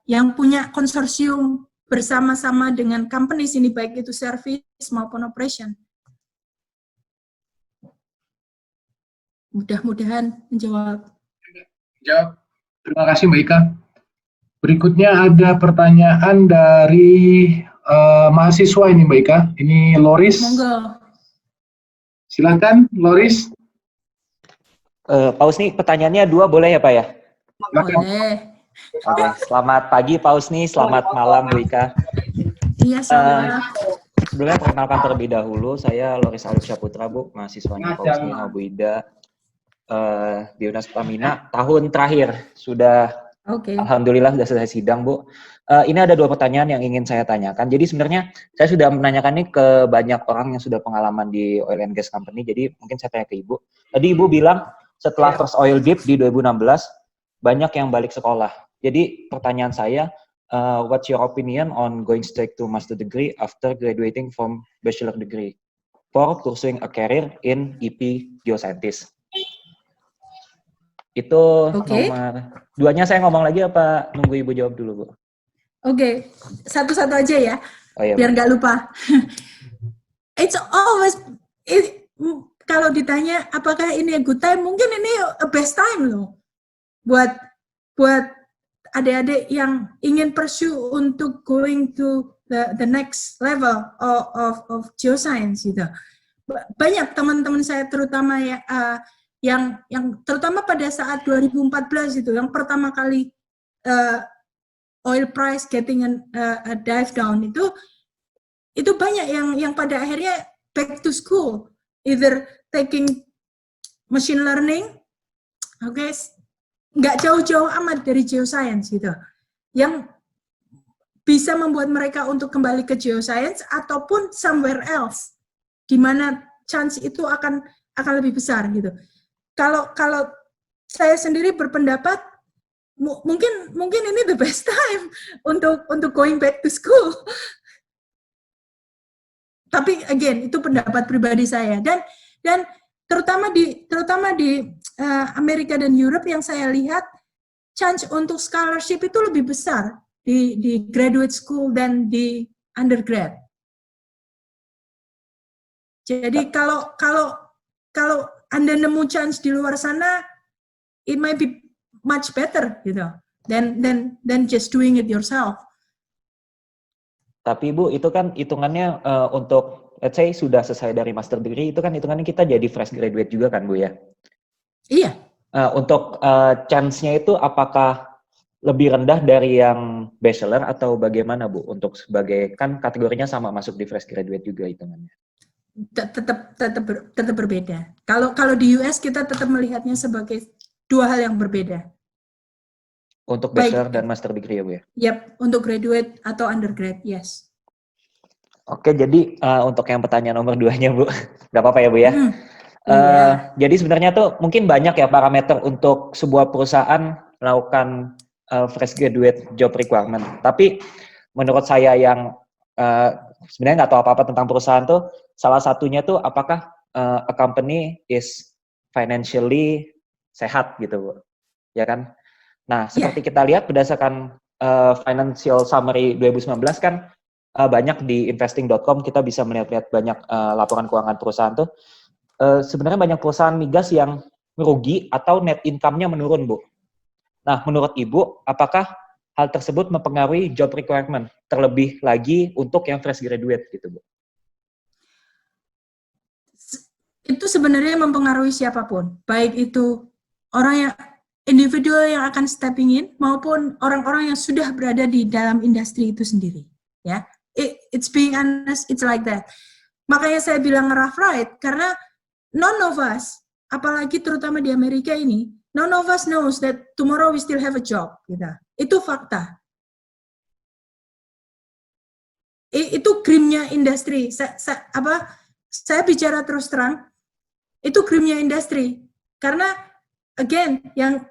yang punya konsorsium bersama-sama dengan companies ini, baik itu service maupun operation. Mudah-mudahan menjawab. Jawab. Terima kasih Mbak Ika. Berikutnya ada pertanyaan dari mahasiswa ini Mbak Ika. Ini Loris. Monggo. Silakan Loris. Pak Usni, pertanyaannya 2 boleh ya Pak ya? Boleh. Oke, selamat pagi Pak Usni, selamat malam Bu Ika. Iya, sama. Sebelumnya perkenalkan terlebih dahulu, saya Loris Alif Syaputra Bu, mahasiswanya Pak Usni Abu Ida di Universitas Pertamina. Tahun terakhir sudah, alhamdulillah sudah selesai sidang Bu. Ini ada 2 pertanyaan yang ingin saya tanyakan. Jadi sebenarnya saya sudah menanyakan ini ke banyak orang yang sudah pengalaman di oil and gas company, jadi mungkin saya tanya ke Ibu. Tadi Ibu bilang setelah first oil dip di 2016, banyak yang balik sekolah. Jadi pertanyaan saya, what's your opinion on going straight to master degree after graduating from bachelor degree for pursuing a career in EP geoscientist? Itu nomor 2-nya saya ngomong lagi apa nunggu Ibu jawab dulu, Bu? Oke, satu-satu aja ya, iya, biar nggak lupa. It's always, kalau ditanya apakah ini a good time, mungkin ini a best time loh. Buat adik-adik yang ingin pursue untuk going to the next level of geoscience gitu. Banyak teman-teman saya terutama yang terutama pada saat 2014 itu yang pertama kali oil price getting a dive down itu banyak yang pada akhirnya back to school, either taking machine learning, nggak jauh-jauh amat dari geoscience gitu, yang bisa membuat mereka untuk kembali ke geoscience ataupun somewhere else, di mana chance itu akan lebih besar gitu. Kalau saya sendiri berpendapat mungkin ini the best time untuk going back to school. Tapi again itu pendapat pribadi saya dan terutama di Amerika dan Europe yang saya lihat chance untuk scholarship itu lebih besar di graduate school dan di undergrad. Jadi kalau Anda nemu chance di luar sana, it might be much better gitu than just doing it yourself. Tapi Bu, itu kan hitungannya untuk let's say sudah selesai dari master degree, itu kan hitungannya kita jadi fresh graduate juga kan Bu ya? Iya. Untuk chance-nya itu apakah lebih rendah dari yang bachelor atau bagaimana Bu? Untuk sebagai, kan kategorinya sama masuk di fresh graduate juga hitungannya? Tetap berbeda. Kalau di US kita tetap melihatnya sebagai 2 hal yang berbeda. Untuk bachelor dan master degree ya Bu ya? Yap, untuk graduate atau undergrad, yes. Oke, jadi untuk yang pertanyaan nomor 2-nya Bu, nggak apa-apa ya Bu ya? Jadi sebenarnya tuh mungkin banyak ya parameter untuk sebuah perusahaan melakukan fresh graduate job requirement. Tapi menurut saya yang sebenarnya nggak tahu apa-apa tentang perusahaan tuh, salah satunya tuh apakah a company is financially sehat gitu Bu, ya kan? Nah, seperti kita lihat berdasarkan financial summary 2019 kan banyak di investing.com kita bisa melihat banyak laporan keuangan perusahaan tuh. Sebenarnya banyak perusahaan migas yang merugi atau net income-nya menurun, Bu. Nah, menurut Ibu, apakah hal tersebut mempengaruhi job requirement, terlebih lagi untuk yang fresh graduate gitu, Bu? Itu sebenarnya mempengaruhi siapapun, baik itu orang yang individual yang akan stepping in maupun orang-orang yang sudah berada di dalam industri itu sendiri. Ya, it's being honest, it's like that. Makanya saya bilang rough ride karena none of us, apalagi terutama di Amerika ini, none of us knows that tomorrow we still have a job. Gitu. Itu fakta. Itu krimnya industri. Saya bicara terus terang, itu krimnya industri. Karena again, yang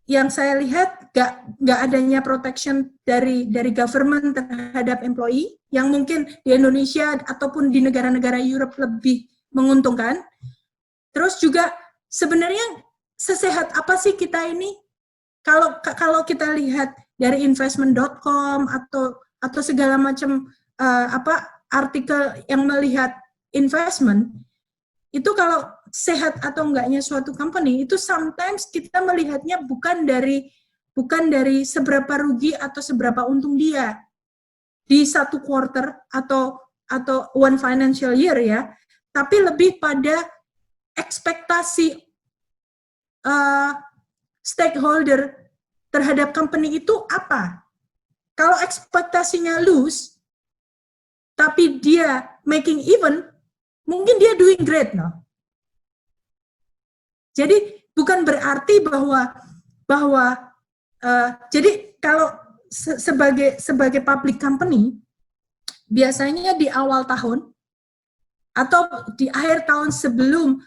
yang saya lihat nggak adanya protection dari government terhadap employee yang mungkin di Indonesia ataupun di negara-negara Europe lebih menguntungkan. Terus juga sebenarnya sesehat apa sih kita ini? Kalau kita lihat dari investment.com atau segala macam artikel yang melihat investment, itu kalau sehat atau enggaknya suatu company itu sometimes kita melihatnya bukan dari seberapa rugi atau seberapa untung dia di satu quarter atau one financial year ya, tapi lebih pada ekspektasi stakeholder terhadap company itu apa. Kalau ekspektasinya lose tapi dia making even, mungkin dia doing great, no? Jadi bukan berarti bahwa jadi kalau sebagai public company biasanya di awal tahun atau di akhir tahun sebelum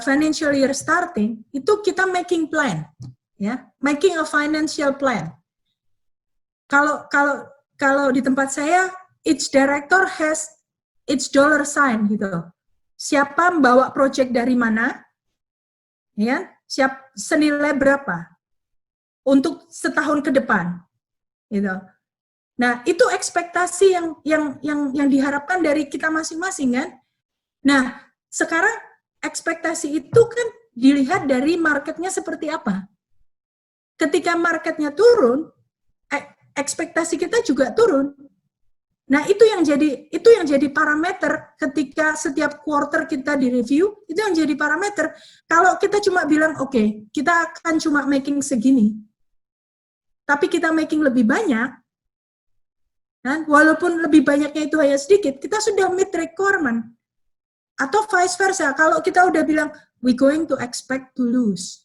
financial year starting itu kita making plan, ya, making a financial plan. Kalau di tempat saya each director has each dollar sign gitu. Siapa membawa project dari mana? Ya, senilai berapa untuk setahun ke depan, gitu. Nah, itu ekspektasi yang diharapkan dari kita masing-masing kan. Nah, sekarang ekspektasi itu kan dilihat dari marketnya seperti apa. Ketika marketnya turun, ekspektasi kita juga turun. Nah, itu yang jadi parameter ketika setiap quarter kita direview, itu yang jadi parameter. Kalau kita cuma bilang, oke, kita akan cuma making segini, tapi kita making lebih banyak, kan? Walaupun lebih banyaknya itu hanya sedikit, kita sudah meet requirement. Atau vice versa, kalau kita udah bilang, we going to expect to lose.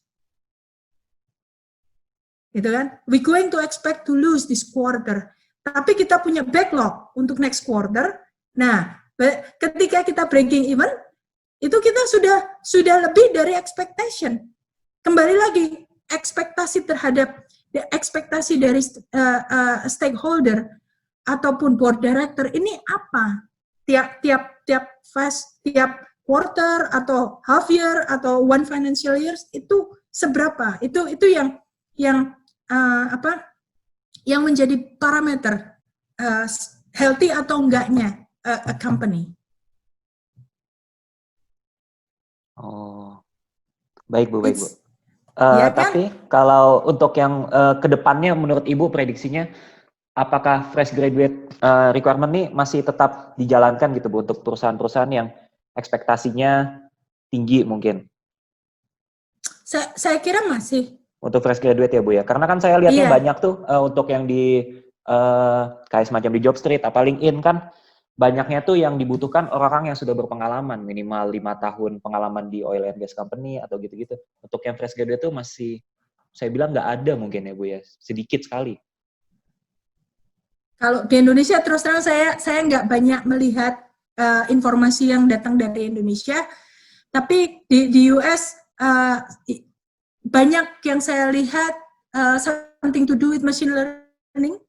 Gitu kan? We going to expect to lose this quarter. Tapi kita punya backlog untuk next quarter. Nah, ketika kita breaking even, itu kita sudah lebih dari expectation. Kembali lagi, ekspektasi dari stakeholder ataupun board director ini apa? Tiap quarter atau half year atau one financial years itu seberapa? Itu yang menjadi parameter healthy atau enggaknya a company. Oh, baik Bu. Ya kan? Tapi kalau untuk yang kedepannya menurut Ibu prediksinya, apakah fresh graduate requirement ini masih tetap dijalankan gitu Bu untuk perusahaan-perusahaan yang ekspektasinya tinggi mungkin? Saya kira masih. Untuk fresh graduate ya Bu ya, karena kan saya lihatnya banyak tuh untuk yang di kayak semacam di Jobstreet, apa LinkedIn kan banyaknya tuh yang dibutuhkan orang-orang yang sudah berpengalaman minimal 5 tahun pengalaman di oil and gas company atau gitu-gitu. Untuk yang fresh graduate tuh masih saya bilang nggak ada mungkin ya Bu ya, sedikit sekali. Kalau di Indonesia terus terang saya nggak banyak melihat informasi yang datang dari Indonesia, tapi di US banyak yang saya lihat something to do with machine learning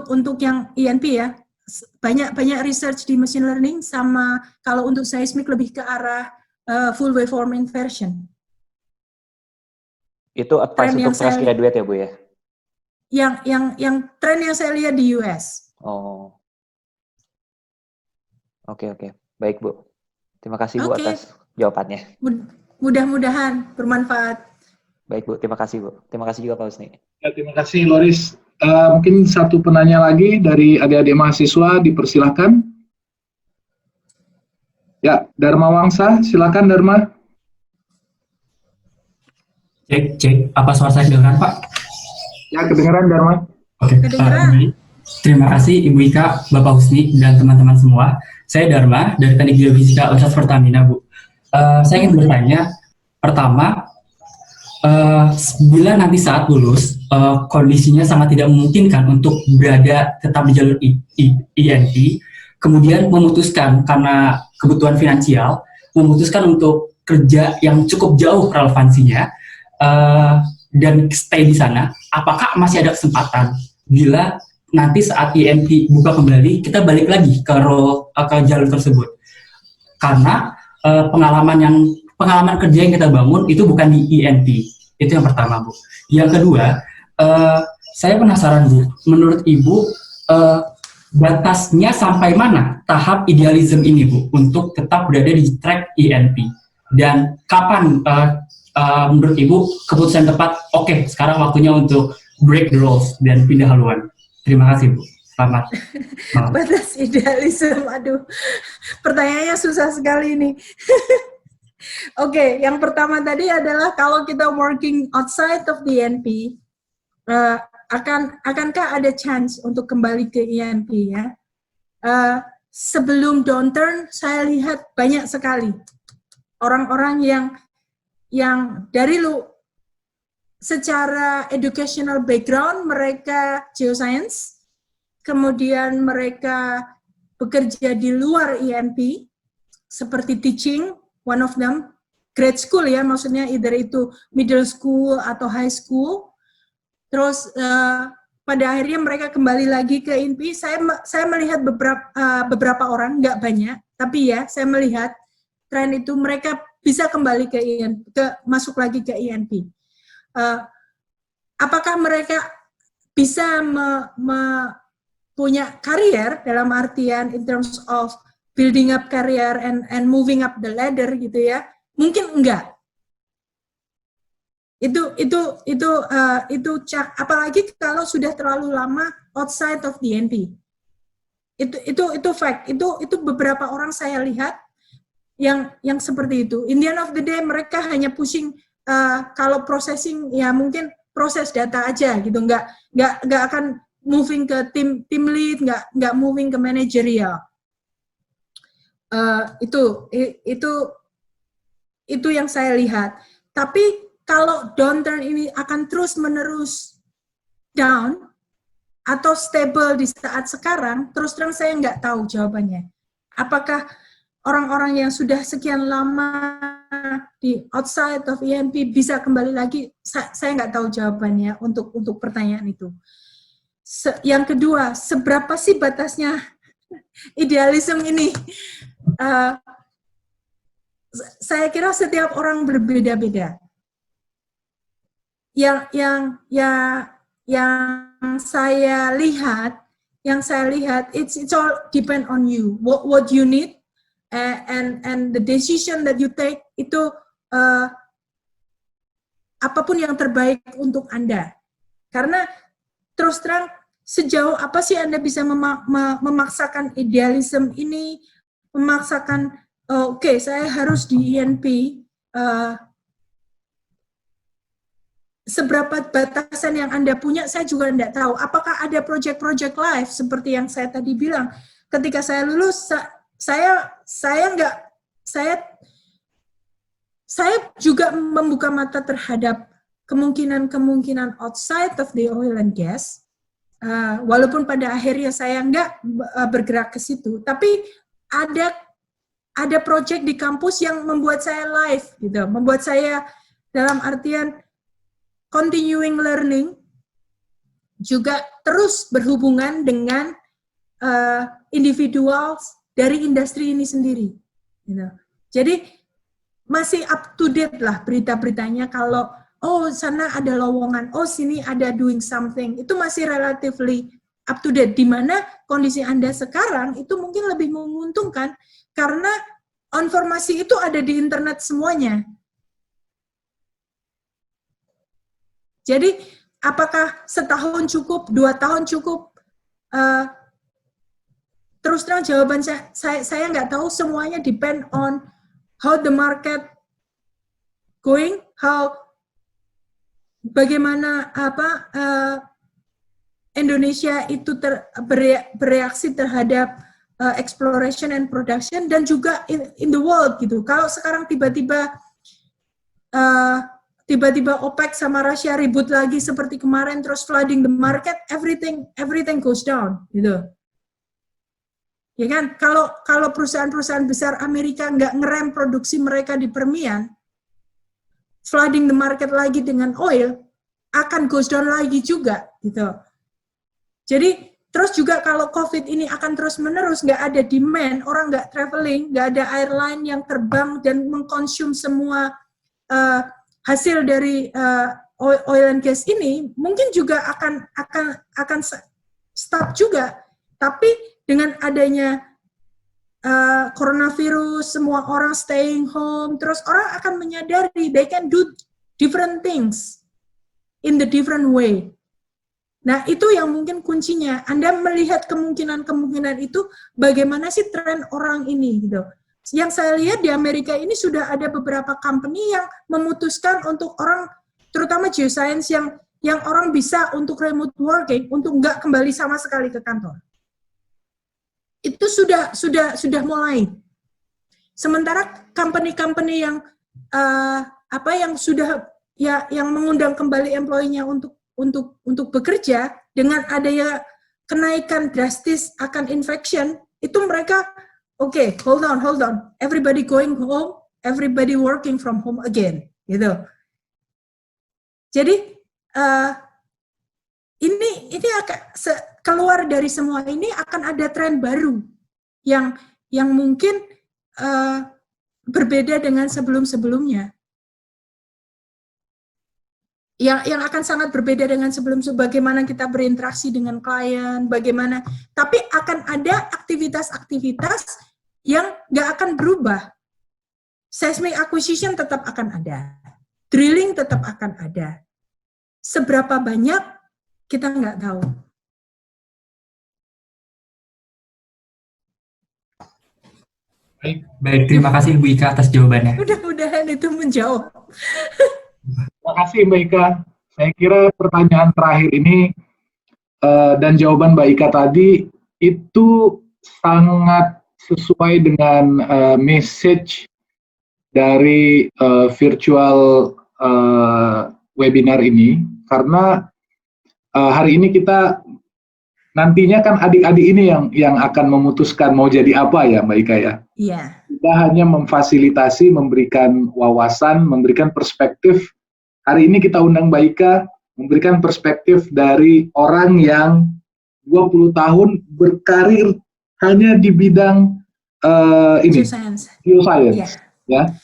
untuk yang ENP ya, banyak research di machine learning, sama kalau untuk seismic lebih ke arah full waveform inversion. Itu advice untuk fresh graduate ya Bu ya? Yang tren yang saya lihat di US. Oh, oke, baik Bu. Terima kasih Bu atas jawabannya. Mudah-mudahan bermanfaat. Baik Bu, terima kasih Bu. Terima kasih juga Pak Husni. Ya, terima kasih Loris. Mungkin satu penanya lagi dari adik-adik mahasiswa, dipersilahkan. Ya, Dharma Wangsa, silakan Dharma. Cek. Apa suara saya kedengeran Pak? Ya, kedengeran Dharma. Oke. Terima kasih Ibu Ika, Bapak Husni, dan teman-teman semua. Saya Dharma dari Teknik Geofisika Universitas Pertamina, Bu. Saya ingin bertanya, pertama, bila nanti saat lulus, kondisinya sangat tidak memungkinkan untuk berada tetap di jalur INP, kemudian memutuskan karena kebutuhan finansial, memutuskan untuk kerja yang cukup jauh relevansinya dan stay di sana, apakah masih ada kesempatan bila nanti saat INP buka kembali kita balik lagi ke jalur tersebut? Karena pengalaman kerja yang kita bangun itu bukan di INP. Itu yang pertama, Bu. Yang kedua, saya penasaran, Bu, menurut Ibu batasnya sampai mana tahap idealism ini, Bu, untuk tetap berada di track INP? Dan kapan menurut Ibu keputusan tepat, oke, sekarang waktunya untuk break the rules dan pindah haluan? Terima kasih, Bu. Selamat malam. Batas idealisme, aduh, pertanyaannya susah sekali nih. Oke, yang pertama tadi adalah kalau kita working outside of the INP, akankah ada chance untuk kembali ke INP ya? Sebelum downturn, saya lihat banyak sekali orang-orang yang dari secara educational background mereka geoscience, kemudian mereka bekerja di luar INP seperti teaching, one of them, grade school ya, maksudnya either itu middle school atau high school. Terus pada akhirnya mereka kembali lagi ke INP. Saya melihat beberapa orang, nggak banyak, tapi ya saya melihat tren itu mereka bisa kembali ke INP, masuk lagi ke INP. Apakah mereka bisa punya karier dalam artian in terms of building up career and moving up the ladder gitu ya? Mungkin enggak. Itu apalagi kalau sudah terlalu lama outside of the INP. Itu fact. Itu beberapa orang saya lihat yang seperti itu. In the end of the day mereka hanya pushing kalau processing ya mungkin proses data aja gitu, nggak akan moving ke tim lead, nggak moving ke managerial. Itu yang saya lihat. Tapi kalau downturn ini akan terus menerus down atau stable di saat sekarang, terus terang saya nggak tahu jawabannya. Apakah orang-orang yang sudah sekian lama di outside of INP bisa kembali lagi? Saya nggak tahu jawabannya untuk pertanyaan itu. Yang kedua, seberapa sih batasnya idealisme ini? Saya kira setiap orang berbeda-beda. Yang saya lihat, it's all depend on you. What you need and the decision that you take itu apapun yang terbaik untuk Anda. Karena terus terang sejauh apa sih Anda bisa memaksakan idealisme ini, memaksakan oke, saya harus di INP. Seberapa batasan yang Anda punya, saya juga tidak tahu. Apakah ada project-project live seperti yang saya tadi bilang? Ketika saya lulus, saya juga membuka mata terhadap kemungkinan outside of the oil and gas. Walaupun pada akhirnya saya nggak bergerak ke situ, tapi ada project di kampus yang membuat saya live, gitu, membuat saya dalam artian continuing learning, juga terus berhubungan dengan individual dari industri ini sendiri. Gitu. Jadi masih up to date lah berita-beritanya kalau oh sana ada lowongan, oh sini ada doing something, itu masih relatively up to date. Di mana kondisi Anda sekarang itu mungkin lebih menguntungkan karena informasi itu ada di internet semuanya. Jadi, apakah setahun cukup, 2 tahun cukup? Terus terang jawaban saya nggak tahu, semuanya depend on how the market going, bagaimana Indonesia itu bereaksi terhadap exploration and production, dan juga in the world gitu. Kalau sekarang tiba-tiba OPEC sama Rusia ribut lagi seperti kemarin, terus flooding the market, everything goes down, gitu. Ya kan? Kalau perusahaan-perusahaan besar Amerika nggak ngerem produksi mereka di Permian, flooding the market lagi dengan oil, akan goes down lagi juga, gitu. Jadi, terus juga kalau COVID ini akan terus-menerus, nggak ada demand, orang nggak traveling, nggak ada airline yang terbang dan mengkonsum semua hasil dari oil and gas ini, mungkin juga akan stop juga. Tapi dengan adanya coronavirus, semua orang staying home, terus orang akan menyadari they can do different things in the different way. Nah, itu yang mungkin kuncinya. Anda melihat kemungkinan-kemungkinan itu, bagaimana sih tren orang ini, gitu. Yang saya lihat di Amerika ini sudah ada beberapa company yang memutuskan untuk orang, terutama geoscience, yang orang bisa untuk remote working, untuk nggak kembali sama sekali ke kantor. Itu sudah mulai. Sementara company-company yang yang sudah yang mengundang kembali employee-nya untuk bekerja, dengan adanya kenaikan drastis akan infection, itu mereka okay, hold on, everybody going home, everybody working from home again, gitu. Jadi ini akan keluar dari semua ini akan ada tren baru yang mungkin berbeda dengan sebelum-sebelumnya. Yang akan sangat berbeda dengan bagaimana kita berinteraksi dengan klien, bagaimana, tapi akan ada aktivitas-aktivitas yang nggak akan berubah. Seismic acquisition tetap akan ada, drilling tetap akan ada. Seberapa banyak kita nggak tahu. Baik, terima kasih Bu Ika atas jawabannya. Mudah-mudahan itu menjawab. Terima kasih Mbak Ika. Saya kira pertanyaan terakhir ini dan jawaban Mbak Ika tadi itu sangat sesuai dengan message dari virtual webinar ini, karena hari ini kita nantinya kan adik-adik ini yang akan memutuskan mau jadi apa ya Mbak Ika ya. Iya. Kita hanya memfasilitasi, memberikan wawasan, memberikan perspektif. Hari ini kita undang Mbak Ika memberikan perspektif dari orang yang 20 tahun berkarir hanya di bidang Geoscience. Ya.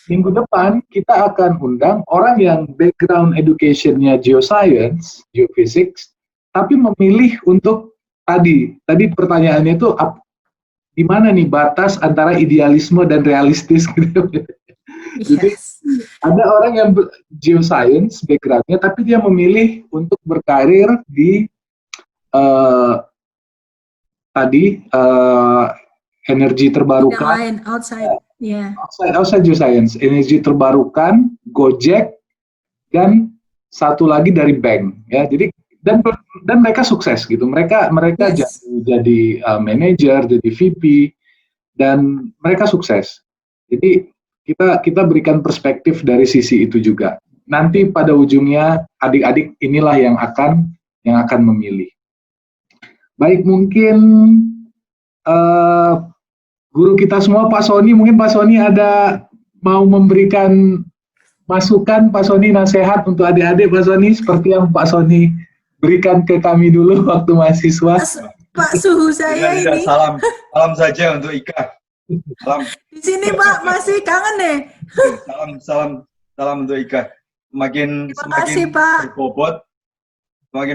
Minggu depan kita akan undang orang yang background education-nya geoscience, geophysics, tapi memilih untuk tadi pertanyaannya itu di mana nih batas antara idealisme dan realistis gitu. Jadi ada orang yang geoscience background-nya, tapi dia memilih untuk berkarir di energi terbarukan. Outside geoscience, energi terbarukan, Gojek, dan satu lagi dari bank. Ya, jadi dan mereka sukses gitu. Mereka jadi manajer, jadi VP, dan mereka sukses. Jadi kita berikan perspektif dari sisi itu juga. Nanti pada ujungnya adik-adik inilah yang akan memilih. Baik, mungkin guru kita semua, Pak Sony, mungkin Pak Sony ada mau memberikan masukan, Pak Sony, nasihat untuk adik-adik, Pak Sony, seperti yang Pak Sony berikan ke kami dulu waktu mahasiswa. Pak, suhu saya ini. Salam saja untuk Ika. Salam. Di sini Pak, masih kangen deh. Salam untuk Ika. Semakin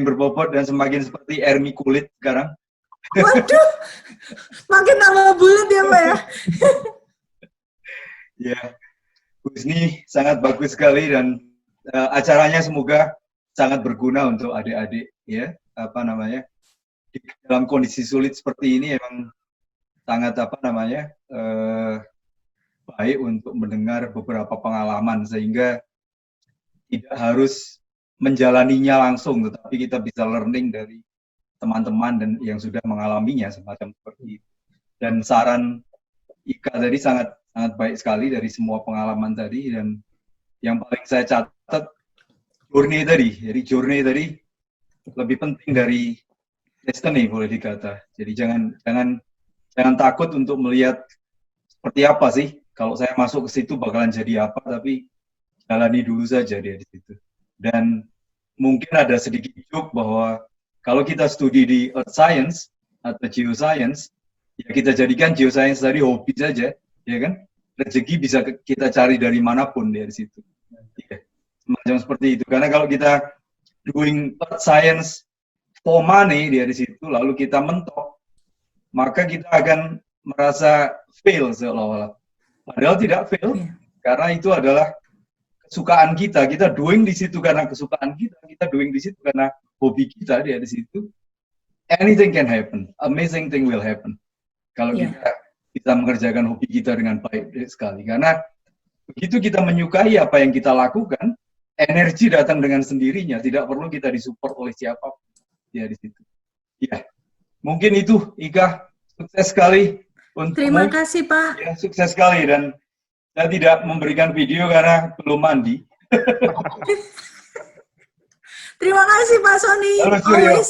berbobot dan semakin seperti Ermi kulit sekarang. Waduh, makin tambah bulat ya Pak ya. Ya, ini sangat bagus sekali dan acaranya semoga sangat berguna untuk adik-adik ya, dalam kondisi sulit seperti ini emang sangat baik untuk mendengar beberapa pengalaman sehingga tidak harus menjalaninya langsung, tetapi kita bisa learning dari teman-teman dan yang sudah mengalaminya semacam seperti itu. Dan saran Ika tadi sangat baik sekali dari semua pengalaman tadi, dan yang paling saya catat journey tadi. Jadi journey tadi lebih penting dari destiny boleh dikata. Jadi jangan Jangan takut untuk melihat seperti apa sih. Kalau saya masuk ke situ bakalan jadi apa, tapi jalani dulu saja dia di situ. Dan mungkin ada sedikit joke bahwa kalau kita studi di Earth Science atau Geoscience, ya kita jadikan Geoscience tadi hobi saja, ya kan? Rezeki bisa kita cari dari manapun dari situ. Ya, semacam seperti itu. Karena kalau kita doing Earth Science for money dari situ, lalu kita mentok, maka kita akan merasa fail seolah-olah. Padahal tidak fail, karena itu adalah kesukaan kita. Kita doing di situ karena kesukaan kita. Kita doing di situ karena hobi kita dia di situ. Anything can happen. Amazing thing will happen. Kalau kita bisa mengerjakan hobi kita dengan baik sekali. Karena begitu kita menyukai apa yang kita lakukan, energi datang dengan sendirinya. Tidak perlu kita disupport oleh siapapun. Ya di situ. Ya, mungkin itu Ika, sukses sekali. Terima kasih Pak. Ya, sukses sekali, dan saya tidak memberikan video karena belum mandi. Terima kasih Pak Sony. Always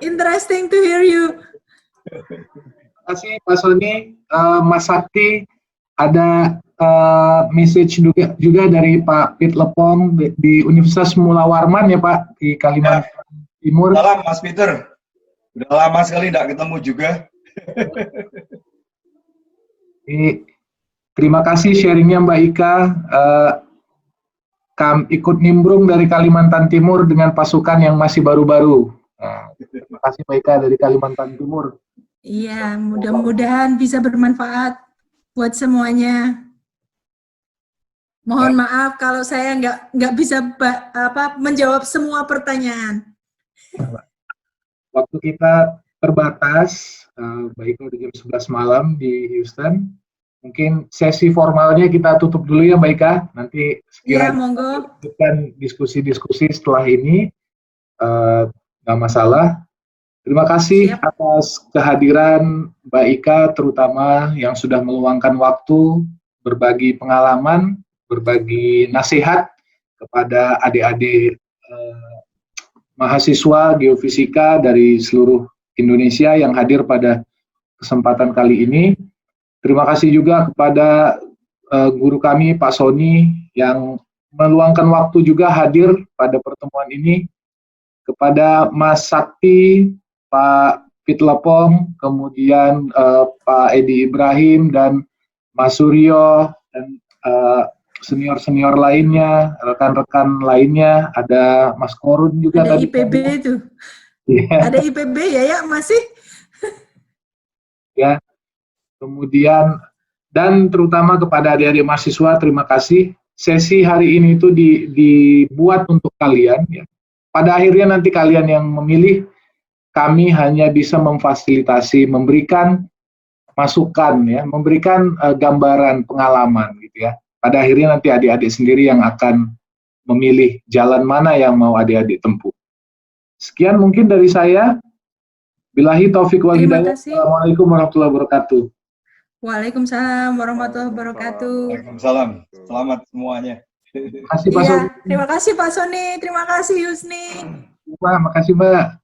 interesting to hear you. Terima kasih Pak Sony. Mas Sakti, ada message juga dari Pak Pit Lepong di Universitas Mula Warman ya Pak, di Kalimantan Timur. Salam Mas Peter. Udah lama sekali tidak ketemu juga. Terima kasih sharingnya Mbak Ika. Ikut nimbrung dari Kalimantan Timur dengan pasukan yang masih baru-baru. Terima kasih Mbak Ika dari Kalimantan Timur. Iya, mudah-mudahan bisa bermanfaat buat semuanya. Mohon maaf kalau saya nggak bisa menjawab semua pertanyaan. Waktu kita terbatas, baik udah jam 11 malam di Houston. Mungkin sesi formalnya kita tutup dulu ya Mbak Ika. Nanti sekiranya monggo. Diskusi-diskusi setelah ini, nggak masalah. Terima kasih atas kehadiran Mbak Ika, terutama yang sudah meluangkan waktu, berbagi pengalaman, berbagi nasihat kepada adik-adik mahasiswa geofisika dari seluruh Indonesia yang hadir pada kesempatan kali ini. Terima kasih juga kepada guru kami Pak Sony yang meluangkan waktu juga hadir pada pertemuan ini, kepada Mas Sakti, Pak Pit Lepong, kemudian Pak Edi Ibrahim dan Mas Suryo dan senior-senior lainnya, rekan-rekan lainnya, ada Mas Korun juga. Ada IPB itu. Yeah. Ada IPB ya masih. Ya. Kemudian dan terutama kepada adik-adik mahasiswa, terima kasih. Sesi hari ini itu dibuat untuk kalian ya. Pada akhirnya nanti kalian yang memilih, kami hanya bisa memfasilitasi, memberikan masukan ya, memberikan gambaran pengalaman gitu ya. Pada akhirnya nanti adik-adik sendiri yang akan memilih jalan mana yang mau adik-adik tempuh. Sekian mungkin dari saya. Billahi taufiq wal hidayah. Assalamualaikum warahmatullahi wabarakatuh. Waalaikumsalam warahmatullahi wabarakatuh. Waalaikumsalam. Selamat semuanya. Terima kasih Pak Sony. Terima kasih Pak Sony. Terima kasih Husni. Terima kasih Mbak.